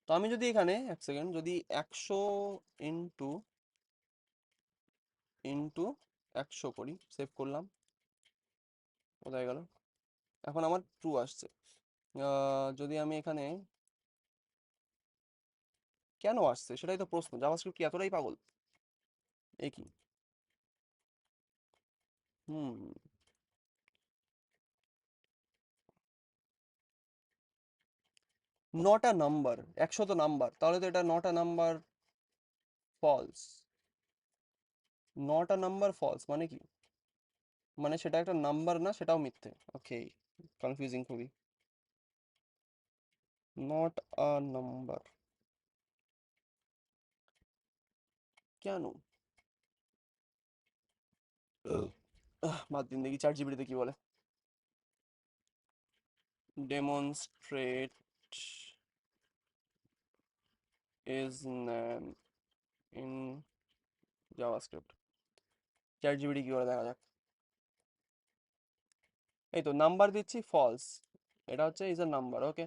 তো আমি যদি এখানে এক সেকেন্ড, যদি 100 ইন্টু ইন্টু 100 করি, সেভ করলাম, কোথায় গেল, এখন আমার ট্রু আসছে। যদি আমি এখানে, কেন আসছে সেটাই তো প্রশ্ন, জাভাস্ক্রিপ্ট কি এতটাই পাগল, এ কি। হুম, নটা নাম্বার, 100 তো নাম্বার, তাহলে তো এটা নটা নাম্বার ফলস। নটা নাম্বার ফলস মানে কি? মানে সেটা একটা নাম্বার না, সেটাও মিথ্যে। ওকে, কনফিউজিং খুবই। নট আ নাম্বার কেন? বাদ দিন দেখি চ্যাট জিপিটিতে কি বলে। Demonstrate is name in JavaScript. Chat GPT কি করে দেখা যাক। এই তো নাম্বার দিচ্ছি ফলস, এটা হচ্ছে is a number. Okay,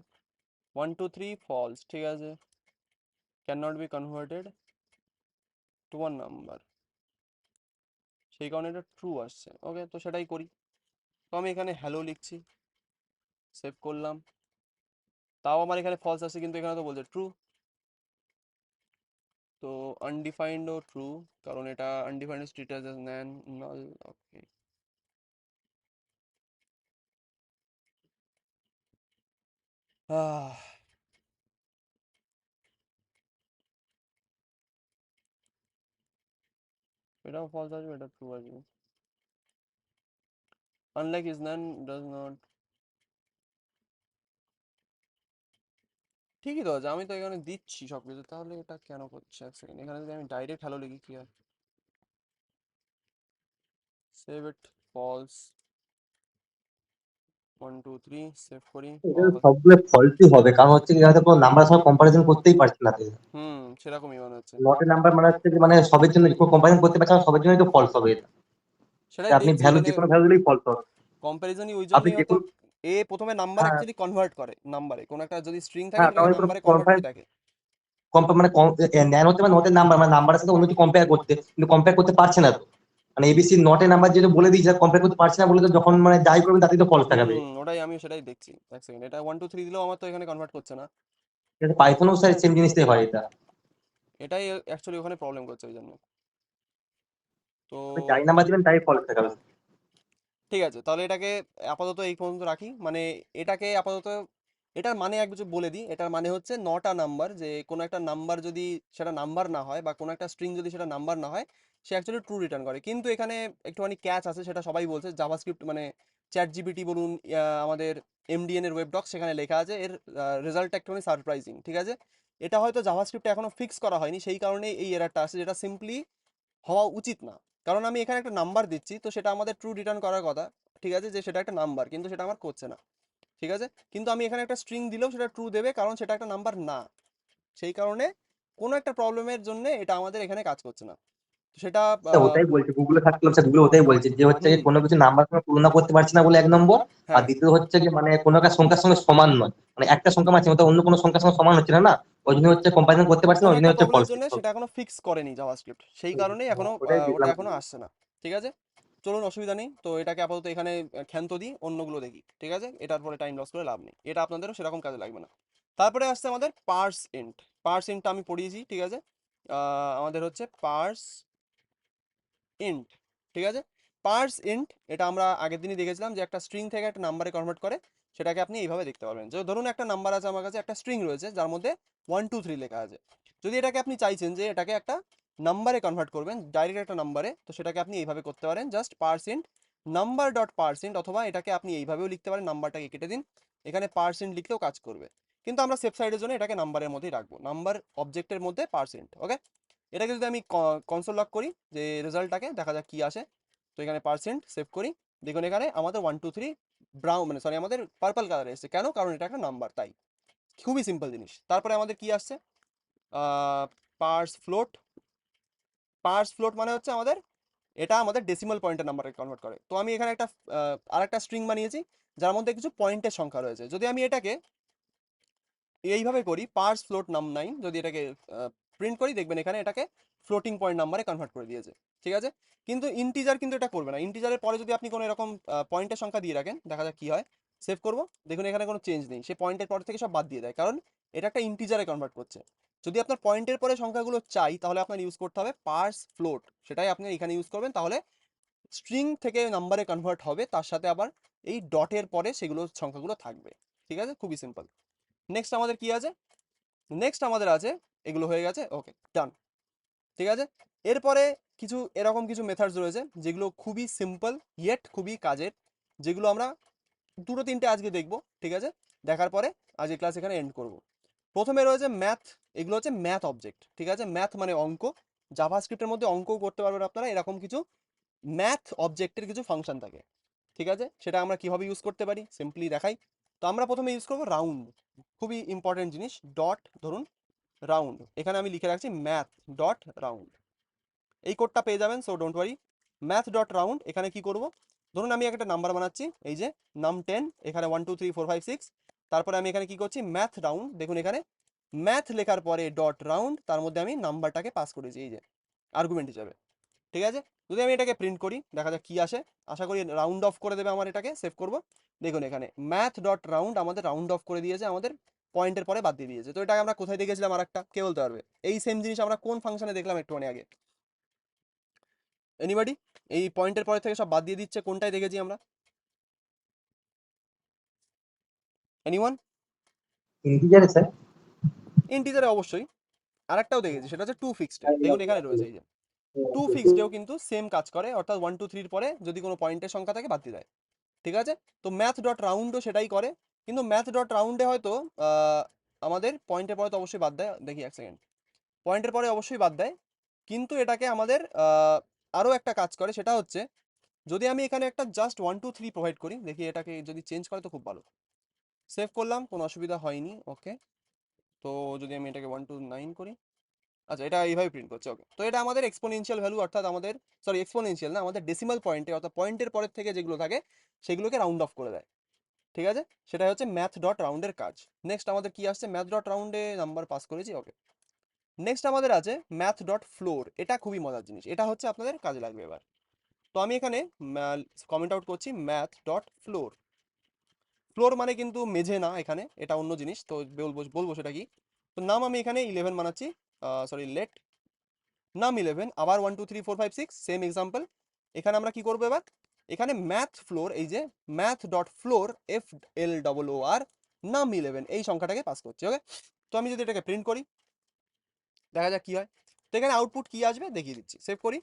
1 2 3 false, ঠিক আছে। Can not be converted to a number, সেই কারণে এটা ট্রু আসছে। ওকে, তো সেটাই করি। তো আমি এখানে হ্যালো লিখছি, সেভ করলাম, তাও আমার এখানে ফলস আসছে, কিন্তু এখানে তো বলছে ট্রু। তো আনডিফাইন্ড ও ট্রু, কারণ এটা আনডিফাইন্ড স্ট্রিট অ্যাজ নেন নাল। ওকে, এটাও ফলস আসবে, এটা ট্রু আসবে। আনলাইক ইজ নেন ডাজ নট, ঠিকই তো আছে, আমি তো এখানে দিচ্ছি সবকিছু, তাহলে এটা কেন করছে? এক সেকেন্ড, এখানে যদি আমি ডাইরেক্ট হ্যালো লিখি কি হয়? সেভ ইট, ফলস, 1 2 3 সেভ করি, এটা ফলস। সবগুলো ফল্টই হবে, কারণ হচ্ছে কি হয়তো কোনো নাম্বার সঙ্গে কম্পারিজন করতেই পারছে না। সেরকমই মনে হচ্ছে। নটের নাম্বার মানে হচ্ছে যে মানে সবের জন্য কম্পারিজন করতে পারছে না, সবের জন্যই তো ফলস হবে এটা। সেটাই আপনি দেখছি ভ্যালু এখানে। যে কোনো ভ্যালু দিলেই ফলস হবে। কম্প্যারিজনই ওই আপনি জন্যই যে হয়তো। কোনো, এ প্রথমে নাম্বার হ্যাঁ অ্যাকচুয়ালি কনভার্ট করে, নাম্বারে কোনো একটা যদি স্ট্রিং থাকে হ্যাঁ, সেটাকে তাহলে কোনো নাম্বারে কনভার্ট করে দেখে। মানে নেন হচ্ছে মানে নটের নাম্বার, মানে নাম্বারের সাথে অন্য কিছু কম্পেয়ার করতে, কিন্তু কম্পেয়ার করতে পারছে না তো। মানে এবিসি নটের নাম্বার যেটা বলে দিয়েছে কম্পেয়ার করতে পারছে না বলে, তো যখন মানে যাই করবেন তাতেই তো ফলস দেখাবে। ওটাই আমি সেটাই দেখছি। এক সেকেন্ড, এটা 1 2 3 দিলেও আমার তো এখানে কনভার্ট করছে না। পাইথনও স্যার সেম জিনিসটাই হয় এটা। এটাই অ্যাকচুয়ালি ওখানে প্রবলেম করছে ওই জন্য। তো আপনি যাই নাম্বার দিবেন তাই ফলস দেখাবে। ঠিক আছে, তাহলে এটাকে আপাতত এই পর্যন্ত রাখি। মানে এটাকে আপাতত, এটার মানে এক কিছু বলে দিই। এটার মানে হচ্ছে নটা নাম্বার, যে কোনো একটা নাম্বার যদি সেটা নাম্বার না হয়, বা কোনো একটা স্ট্রিং যদি সেটা নাম্বার না হয়, সে অ্যাকচুয়ালি ট্রু রিটার্ন করে। কিন্তু এখানে একটুখানি ক্যাচ আছে, সেটা সবাই বলছে। জাভাস্ক্রিপ্ট মানে চ্যাট জিপিটি বলুন, আমাদের এমডিএন এর ওয়েব ডক্স, সেখানে লেখা আছে এর রেজাল্টটা একটুখানি সারপ্রাইজিং, ঠিক আছে। এটা হয়তো জাভাস্ক্রিপ্টে এখনো ফিক্স করা হয়নি, সেই কারণেই এই এরারটা আসে, যেটা সিম্পলি হওয়া উচিত না। কারণ আমি এখানে একটা নাম্বার দিচ্ছি, তো সেটা আমাদের ট্রু রিটার্ন করার কথা, ঠিক আছে, যে সেটা একটা নাম্বার, কিন্তু সেটা আমার করছে না, ঠিক আছে। কিন্তু আমি এখানে একটা স্ট্রিং দিলেও সেটা ট্রু দেবে, কারণ সেটা একটা নাম্বার না। সেই কারণে কোনো একটা প্রবলেমের জন্য এটা আমাদের এখানে কাজ করছে না। তো সেটা স্যার ওটাই বলছে, গুগলে সার্চ করলাম স্যার, গুগলে ওটাই বলছে যে হচ্ছে হুম, যে কোনো কিছু নাম্বার সঙ্গে তুলনা করতে পারছে না বলে 1 নম্বর। আর হ্যাঁ, দ্বিতীয় হচ্ছে যে মানে কোনো একটা সংখ্যার সঙ্গে সমান নয়, মানে একটা সংখ্যা মানছে ওটা অন্য কোনো সংখ্যার সঙ্গে সমান হচ্ছে না, না ওই জন্য হচ্ছে কম্পারিজন করতে পারছে না, কোনো ওই জন্য একটা হচ্ছে প্রবলেমের ফলস। জন্য সেটা এখনো ফিক্স করেনি জাভাস্ক্রিপ্ট, সেই কারণেই এখনো ওটাই ওটা দেখলাম। এখনো আসছে না, ঠিক আছে। চলুন, অসুবিধা নেই। তো এটাকে আপাতত এখানে ক্ষান্ত দিই, অন্যগুলো দেখি, ঠিক আছে। এটার পরে টাইম লস করে লাভ নেই, এটা আপনাদেরও সেরকম কাজে লাগবে না। তারপরে আসছে আমাদের পার্স ইন্ট। পার্স ইন্টটা আমি পড়িয়েছি, ঠিক আছে। আমাদের হচ্ছে পার্স ইন্ট, ঠিক আছে। পার্স ইন্ট, এটা আমরা আগের দিনই দেখেছিলাম যে একটা স্ট্রিং থেকে একটা নাম্বারে কনভার্ট করে। সেটাকে আপনি এইভাবে দেখতে পারবেন, যে ধরুন একটা নাম্বার আছে আমার কাছে, একটা স্ট্রিং রয়েছে যার মধ্যে 1 2 3 লেখা আছে। যদি এটাকে আপনি চাইছেন যে এটাকে একটা নাম্বারে কনভার্ট করবেন, ডাইরেক্ট একটা নাম্বারে, তো সেটাকে আপনি এইভাবে করতে পারেন, just parse int number dot parse int, অথবা এটাকে আপনি এইভাবেও লিখতে পারেন, নাম্বারটাকে কেটে দিন, এখানে পার্স ইন্ট লিখলেও কাজ করবে। কিন্তু আমরা সেফ সাইডের জন্য এটাকে নাম্বারের মধ্যেই রাখবো, নাম্বার অবজেক্টের মধ্যে পার্স ইন্ট। ওকে, এটাকে যদি আমি কনসোল লক করি, যে রেজাল্টটাকে দেখা যাক কি আসে। তো এখানে পার্সেন্ট সেভ করি, দেখুন এখানে আমাদের 1 2 3 ব্রাউন, মানে সরি, আমাদের পার্পল কালার এসেছে। কেন? কারণ এটা একটা নাম্বার, তাই। খুবই সিম্পল জিনিস। তারপরে আমাদের কি আসছে? Purse float. পার্স ফ্লোট মানে হচ্ছে আমাদের, এটা আমাদের ডেসিমাল পয়েন্টের নাম্বারে কনভার্ট করে। তো আমি এখানে একটা আরেকটা স্ট্রিং বানিয়েছি, যার মধ্যে কিছু পয়েন্টের সংখ্যা রয়েছে। যদি আমি এটাকে এইভাবে করি, পার্স ফ্লোট নাম 9, যদি এটাকে প্রিন্ট করি, দেখবেন এখানে এটাকে ফ্লোটিং পয়েন্ট নাম্বারে কনভার্ট করে দিয়েছে, ঠিক আছে। কিন্তু ইন্টিজার কিন্তু এটা করবে না। ইন্টিজারের পরে যদি আপনি কোনো এরকম পয়েন্টের সংখ্যা দিয়ে রাখেন, দেখা যাক কি হয়। সেভ করব, দেখুন এখানে কোনো চেঞ্জ নেই, সে পয়েন্টের পর থেকে সব বাদ দিয়ে দেয়, কারণ এটা একটা ইন্টিজারে কনভার্ট করছে। যদি আপনার পয়েন্টের পরে সংখ্যাগুলো চাই, তাহলে আপনার ইউজ করতে হবে পার্স ফ্লোট, সেটাই আপনি এখানে ইউজ করবেন, তাহলে স্ট্রিং থেকে নাম্বারে কনভার্ট হবে, তার সাথে আবার এই ডটের পরে সেগুলো সংখ্যাগুলো থাকবে, ঠিক আছে। খুবই সিম্পল। নেক্সট আমাদের কি আছে, নেক্সট আমাদের আছে এগুলো হয়ে গেছে, ওকে ডান। ঠিক আছে, এরপরে কিছু এরকম কিছু মেথডস রয়েছে যেগুলো খুবই সিম্পল ইয়েট খুবই কাজের, যেগুলো আমরা দুটো তিনটে আজকে দেখব। ঠিক আছে, দেখার পরে আজকে ক্লাস এখানে এন্ড করব। প্রথমে রয়েছে ম্যাথ, এগুলো হচ্ছে ম্যাথ অবজেক্ট। ঠিক আছে, ম্যাথ মানে অঙ্ক, জাভাস্ক্রিপ্টের মধ্যে অঙ্কও করতে পারবেন আপনারা, এরকম কিছু ম্যাথ অবজেক্টের কিছু ফাংশন থাকে। ঠিক আছে, সেটা আমরা কিভাবে ইউজ করতে পারি সিম্পলি দেখাই। তো আমরা প্রথমে ইউজ করবো রাউন্ড, খুবই ইম্পর্টেন্ট জিনিস। ডট ধরুন রাউন্ড, এখানে আমি লিখে রাখছি ম্যাথ ডট রাউন্ড, এই কোডটা পেয়ে যাবেন, so don't worry. Math dot round, এখানে কি করব, ধরুন আমি একটা নাম্বার বানাচ্ছি, এই যে নাম 10, এখানে 1 2 3 4 5 6, তারপরে আমি এখানে কি করছি ম্যাথ রাউন্ড, দেখুন এখানে ম্যাথ লেখার পরে ডট রাউন্ড, তার মধ্যে আমি নাম্বারটাকে পাস করেছি এই যে আর্গুমেন্ট হিসাবে। ঠিক আছে, যদি আমি এটাকে প্রিন্ট করি দেখা যাক কি আসে, আশা করি রাউন্ড অফ করে দেবে আমার, এটাকে সেভ করব। দেখুন এখানে ম্যাথ ডট রাউন্ড আমাদের রাউন্ড অফ করে দিয়েছে, আমাদের পয়েন্টের পরে বাদ দিয়ে দিয়েছে। তো এটা আমরা কোথায় দেখেছিলাম, আর একটা কে বলতে পারবে, এই সেম জিনিস আমরা কোন ফাংশনে দেখলাম একটুখানি আগে, এনিবডি? এই পয়েন্টের পরে থেকে সব বাদ দিয়ে দিচ্ছে, কোনটায় দেখেছি আমরা, এনিওয়ান? ইন্টিজারে স্যার। ইন্টিজারে অবশ্যই। আরেকটাও দেখেছি, সেটা হচ্ছে টু ফিক্সডে, দেখুন এখানে রয়েছে এই যে টু ফিক্সডেও কিন্তু সেম কাজ করে, অর্থাৎ 1 2 3 পরে যদি কোনো পয়েন্টের সংখ্যা থাকে বাদ দিয়ে দেয়। ঠিক আছে, তো ম্যাথ ডট রাউন্ডও সেটাই করে, কিন্তু ম্যাথ ডট রাউন্ডে হয়তো আমাদের পয়েন্টের পরে তো অবশ্যই বাদ দেয়, দেখি এক সেকেন্ড, পয়েন্টের পরে অবশ্যই বাদ দেয়, কিন্তু এটাকে আমাদের আরও একটা কাজ করে, সেটা হচ্ছে যদি আমি এখানে একটা জাস্ট 1 2 3 প্রোভাইড করি, দেখি এটাকে যদি চেঞ্জ করে তো খুব ভালো। সেভ করলাম, কোনো অসুবিধা হয়নি, ওকে। তো যদি আমি এটাকে 1 2 9 করি, আচ্ছা এটা এইভাবে প্রিন্ট করছে, ওকে। তো এটা আমাদের এক্সপোনেনশিয়াল ভ্যালু, অর্থাৎ আমাদের সরি এক্সপোনেনশিয়াল না, আমাদের ডেসিমাল পয়েন্টে অর্থাৎ পয়েন্টের পরের থেকে যেগুলো থাকে সেগুলোকে রাউন্ড অফ করে দেয়। ঠিক আছে, সেটাই হচ্ছে ম্যাথ ডট রাউন্ডের কাজ। নেক্সট আমাদের কি আসছে, ম্যাথ ডট রাউন্ডে নাম্বার পাস করেছি, ওকে। নেক্সট আমাদের আছে ম্যাথ ডট ফ্লোর, এটা খুবই মজার জিনিস, এটা হচ্ছে আপনাদের কাজে লাগবে এবার। তো আমি এখানে কমেন্ট আউট করছি ম্যাথ ডট ফ্লোর। ফ্লোর মানে কিন্তু মেঝে না, এখানে এটা অন্য জিনিস, তো বলবো বলবো সেটা কি। তো নাম আমি এখানে 11 বানাচ্ছি, সরি লেট নাম 11, আবার 1 2 3 4 5 6 সেম এক্সাম্পল। এখানে আমরা কি করবো এবার, এখানে ম্যাথ ফ্লোর, এই যে ম্যাথ ডট ফ্লোর FLOOR নাম 11 এই সংখ্যাটাকে পাস করছি, ওকে। তো আমি যদি এটাকে প্রিন্ট করি দেখা যাক কি হয়। তো এখানে আউটপুট কি আসবে দেখিয়ে দিচ্ছি, সেভ করি।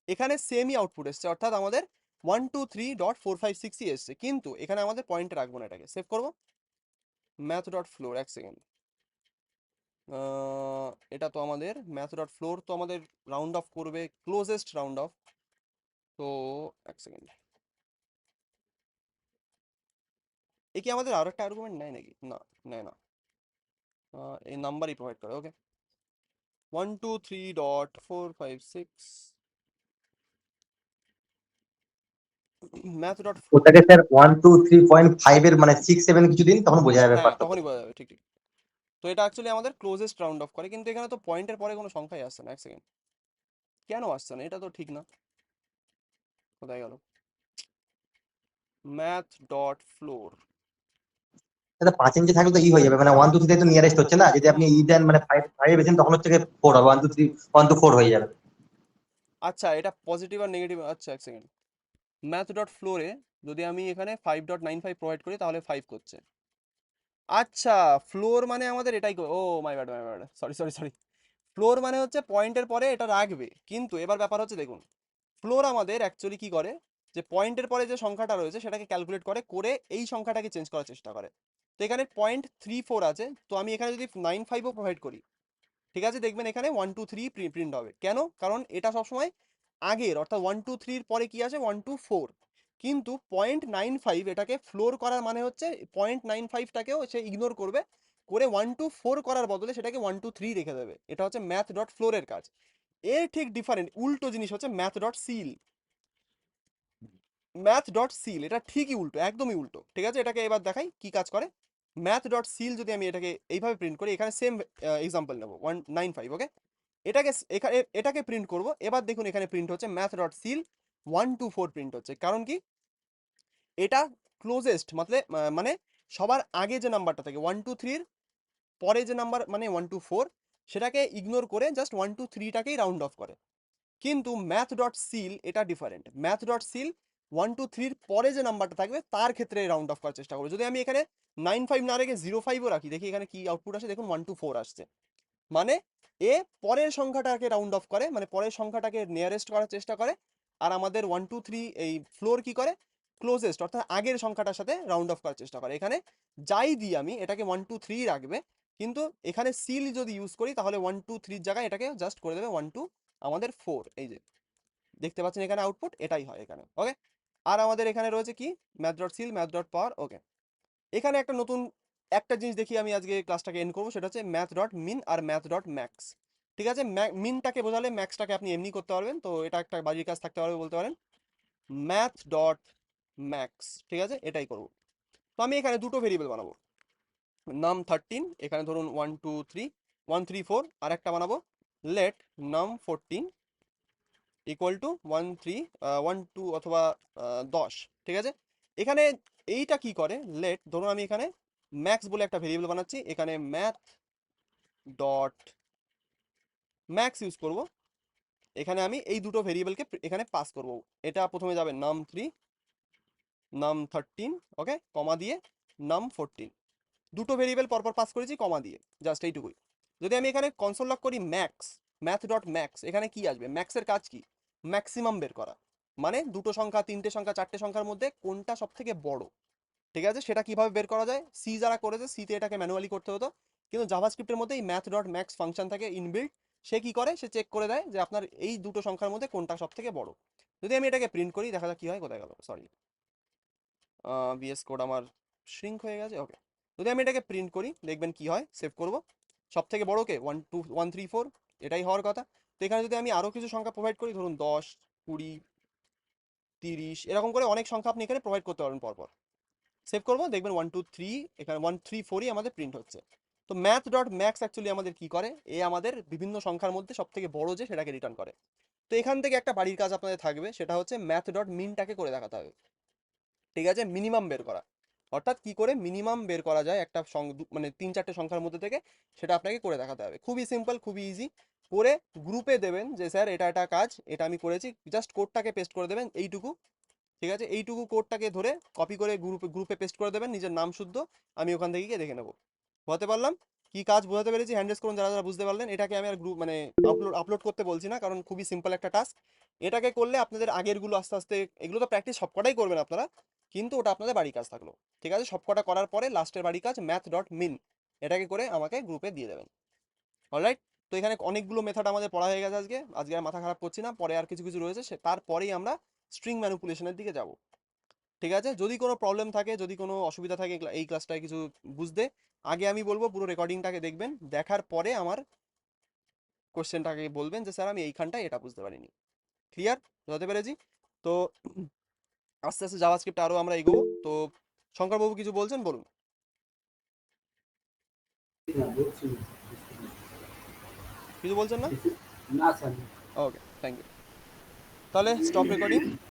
এখানে সেমই আউটপুট এসছে, অর্থাৎ আমাদের 1 2 3 4 5 6ই এসছে, কিন্তু এখানে আমাদের পয়েন্টে রাখবো না, এটাকে সেভ করবো। ম্যাথ ডট ফ্লোর, এক সেকেন্ড, এটা তো আমাদের ম্যাথ ডট ফ্লোর তো আমাদের রাউন্ড অফ করবে, ক্লোজেস্ট রাউন্ড অফ। তো এক সেকেন্ড, এ কি আমাদের আরো একটা আর্গুমেন্ট নেয় নাকি, না নেয় না, এই নাম্বারই প্রোভাইড করে, ওকে। 1 2 3 4 5 6 ম্যাথ ডট ফ্লোর, ওটাকে স্যার 1 2 3.5 এর মানে 6 7 কিছু দিন, তখন বোঝা যাবে হ্যাঁ পার্থক্য। তখনই বোঝা যাবে, ঠিক ঠিক। তো এটা অ্যাকচুয়ালি আমাদের ক্লোজেস্ট রাউন্ড অফ করে, কিন্তু এখানে তো পয়েন্টের পরে কোনো সংখ্যাই আসছে না, এক সেকেন্ড, কেন আসছে না, এটা তো ঠিক না, কোথায় গেল ম্যাথ ডট ফ্লোর। আচ্ছা 5 ইঞ্চি থাকলে তো ই হয়ে যাবে, মানে 1 2 3 তো নিয়ারেস্ট হচ্ছে না, যদি আপনি হুম ই হুম দেন মানে 5 বেছেন তখন হচ্ছে 4 হবে, 1 2 3 1 2 4 হয়ে যাবে। আচ্ছা এটা পজিটিভ আর নেগেটিভ, আচ্ছা এক সেকেন্ড, ম্যাথ ডট ফ্লোরে যদি আমি এখানে 5.95 প্রোভাইড করি তাহলে 5 করছে, আচ্ছা ফ্লোর মানে আমাদের এটাই, oh my bad my bad, sorry sorry sorry. Floor মানে হচ্ছে পয়েন্টের পরে এটা রাখবে, কিন্তু এবার ব্যাপার হচ্ছে দেখুন, ফ্লোর আমাদের অ্যাকচুয়ালি কি করে, যে পয়েন্টের পরে যে সংখ্যাটা রয়েছে সেটাকে ক্যালকুলেট করে করে এই সংখ্যাটাকে চেঞ্জ করার চেষ্টা করে। তো এখানে 0.34 আছে, তো আমি এখানে যদি 95ও প্রোভাইড করি, ঠিক আছে, দেখবেন এখানে 1 2 3 প্রিন্ট হবে, কেন, কারণ এটা সবসময় আগের, অর্থাৎ 1 2 3 পরে কি আছে 1 2 4, কিন্তু 0.95 এটাকে ফ্লোর করার মানে হচ্ছে 0.95টাকেও সে ইগনোর করবে, করে 1 2 4 করার বদলে সেটাকে 1 2 3 রেখে দেবে, এটা হচ্ছে ম্যাথ ডট ফ্লোরের কাজ। এর ঠিক ডিফারেন্ট উল্টো জিনিস হচ্ছে math dot ceil. Math dot seal এটা ঠিকই উল্টো, একদমই উল্টো। ঠিক আছে, এটাকে এবার দেখাই কি কাজ করে। ম্যাথ ডট সিল যদি আমি এটাকে এইভাবে প্রিন্ট করি, এখানে সেম এক্সাম্পল নেবো 195, ওকে। এটাকে এখানে এটাকে প্রিন্ট করব, এবার দেখুন এখানে প্রিন্ট হচ্ছে ম্যাথ ডট সিল 1 2 4 প্রিন্ট হচ্ছে, কারণ কি, এটা ক্লোজেস্ট মানে সবার আগে যে নাম্বারটা থাকে 1 2 3 পরে যে নাম্বার মানে 1 2 4, সেটাকে ইগনোর করে জাস্ট 1 2 3টাকেই রাউন্ড অফ করে। কিন্তু ম্যাথ ডট সিল এটা ডিফারেন্ট, ম্যাথ ডট সিল 1 2 3 পরে যে নাম্বারটা থাকবে তার ক্ষেত্রে রাউন্ড অফ করার চেষ্টা করবো। যদি আমি এখানে 9 5 না রেখে 0 5ও রাখি, দেখি এখানে কি আউটপুট আসে, দেখুন 1 2 4 আসছে। মানে এ পরের সংখ্যাটাকে রাউন্ড অফ করে, মানে পরের সংখ্যাটাকে নিয়ারেস্ট করার চেষ্টা করে, আর আমাদের 1 2 3 এই ফ্লোর কি করে, ক্লোজেস্ট অর্থাৎ আগের সংখ্যাটার সাথে রাউন্ড অফ করার চেষ্টা করে। এখানে যাই দিই আমি এটাকে 1 2 3 রাখবে, কিন্তু এখানে সিল যদি ইউজ করি তাহলে 1 2 3 জায়গায় এটাকে জাস্ট করে দেবে 1 2 আমাদের 4। এই যে দেখতে পাচ্ছেন এখানে আউটপুট এটাই হয় এখানে। ওকে, আর আমাদের এখানে রয়েছে কি math dot ceil, math dot power. Okay, এখানে একটা নতুন একটা জিনিস দেখি আমি আজকে ক্লাসটাকে এন্ড করবো, সেটা হচ্ছে ম্যাথ ডট মিন আর ম্যাথ ডট ম্যাক্স। ঠিক আছে, মিনটাকে বোঝালে ম্যাক্সটাকে আপনি এমনি করতে পারবেন, তো এটা একটা বাড়ির কাজ থাকতে পারবে বলতে পারেন। ম্যাথ ডট ম্যাক্স, ঠিক আছে, এটাই করবো। তো আমি এখানে দুটো ভেরিয়েবল বানাবো, নাম 13, এখানে ধরুন 1 2 3 1 3 4, আর একটা বানাবো লেট নাম 14 ইকুয়াল টু 1 3 1 2 অথবা 10। ঠিক আছে, এখানে এইটা কি করে, লেট ধরুন আমি এখানে ম্যাক্স বলে একটা ভেরিয়েবল বানাচ্ছি, এখানে ম্যাথ ডট ম্যাক্স ইউজ করব। এখানে আমি এই দুটো ভেরিয়েবলকে এখানে পাস করব। এটা প্রথমে যাবে নাম 3 নাম 13, ওকে, কমা দিয়ে নাম 14, দুটো ভেরিয়েবল পরপর পাস করেছি কমা দিয়ে, জাস্ট এইটুকুই। যদি আমি এখানে কনসোল লক করি ম্যাক্স, ম্যাথ ডট ম্যাক্স, এখানে কি আসবে, ম্যাক্সের কাজ কি, ম্যাক্সিমাম বের করা, মানে দুটো সংখ্যা, তিনটে সংখ্যা, চারটে সংখ্যার মধ্যে কোনটা সব থেকে বড়। ঠিক আছে, সেটা কিভাবে বের করা যায়, সি যারা করেছে সিতে এটাকে ম্যানুয়ালি করতে হতো, কিন্তু জাভাস্ক্রিপ্টের মধ্যে এই ম্যাথ ডট ম্যাক্স ফাংশন থাকে ইনবিল্ট। সে কি করে, সে চেক করে দেয় যে আপনার এই দুটো সংখ্যার মধ্যে কোনটা সব থেকে বড়। যদি আমি এটাকে প্রিন্ট করি, দেখা যাক কি হয়, কোথায় গেল, সরি, বিএস কোড আমার শ্রিঙ্ক হয়ে গেছে। ওকে, যদি আমি এটাকে প্রিন্ট করি দেখবেন কি হয়, সেভ করব, সব থেকে বড় কে 1 2 1 3 4, এটাই হওয়ার কথা। তো এখানে যদি আমি আরো কিছু সংখ্যা প্রোভাইড করি, ধরুন 10 20 30, এরকম করে অনেক সংখ্যা আপনি এখানে প্রোভাইড করতে পারবেন পরপর। সেভ করবো, দেখবেন 1 2 3, এখানে 1 3 4ই আমাদের প্রিন্ট হচ্ছে। তো ম্যাথ ডট ম্যাক্স অ্যাকচুয়ালি আমাদের কি করে, এ আমাদের বিভিন্ন সংখ্যার মধ্যে সব থেকে বড় যে সেটাকে রিটার্ন করে। তো এখান থেকে একটা বাড়ির কাজ আপনাদের থাকবে, সেটা হচ্ছে ম্যাথ ডট মিনটাকে করে দেখাতে হবে। ঠিক আছে, মিনিমাম বের করা, অর্থাৎ কি করে মিনিমাম বের করা যায় একটা মানে 3 4টে সংখ্যার মধ্যে থেকে, সেটা আপনাকে করে দেখাতে হবে। খুবই সিম্পল, খুবই ইজি। করে গ্রুপে দেবেন যে স্যার এটা একটা কাজ, এটা আমি করেছি, জাস্ট কোডটাকে পেস্ট করে দেবেন এইটুকু। ঠিক আছে, এইটুকু কোডটাকে ধরে কপি করে গ্রুপে গ্রুপে পেস্ট করে দেবেন নিজের নাম শুদ্ধ, আমি ওখান থেকে গিয়ে দেখে নেবো। বোঝাতে পারলাম, কি কাজ বোঝাতে পেরেছি, হ্যান্ড রেজ করুন যারা যারা বুঝতে পারলেন। এটাকে আমি আর গ্রুপ মানে আপলোড করতে বলছি না, কারণ খুবই সিম্পল একটা টাস্ক। এটাকে করলে আপনাদের আগেরগুলো আস্তে আস্তে, এগুলো তো প্র্যাকটিস সবকটাই করবেন আপনারা, কিন্তু ওটা আপনাদের বাড়ি কাজ থাকলো। ঠিক আছে, সবকটা করার পরে লাস্টের বাড়ি কাজ ম্যাথ ডট মিন, এটাকে করে আমাকে গ্রুপে দিয়ে দেবেন। অলরাইট, তো এখানে অনেকগুলো মেথড আমাদের পড়া হয়ে গেছে আজকে, আজকে আর মাথা খারাপ করছি না, পরে আর কিছু কিছু রয়েছে, তারপরেই আমরা স্ট্রিং ম্যানিপুলেশনের দিকে যাব। ঠিক আছে, যদি কোনো প্রবলেম থাকে, যদি কোনো অসুবিধা থাকে এই ক্লাসটায় কিছু বুঝতে, আগে আমি বলবো পুরো রেকর্ডিংটাকে দেখবেন, দেখার পরে আমার কোশ্চেনটাকে বলবেন যে স্যার আমি এইখানটায় এটা বুঝতে পারিনি। ক্লিয়ার, বুঝতে পেরেছি? তো আস্তে আস্তে জাভাস্ক্রিপ্ট আরও আমরা এগোবো। তো শঙ্করবাবু কিছু বলছেন, বলুন। না বলছি না। কিছু বলছেন না? না স্যার। Okay, thank you. তাহলে স্টপ রেকর্ডিং।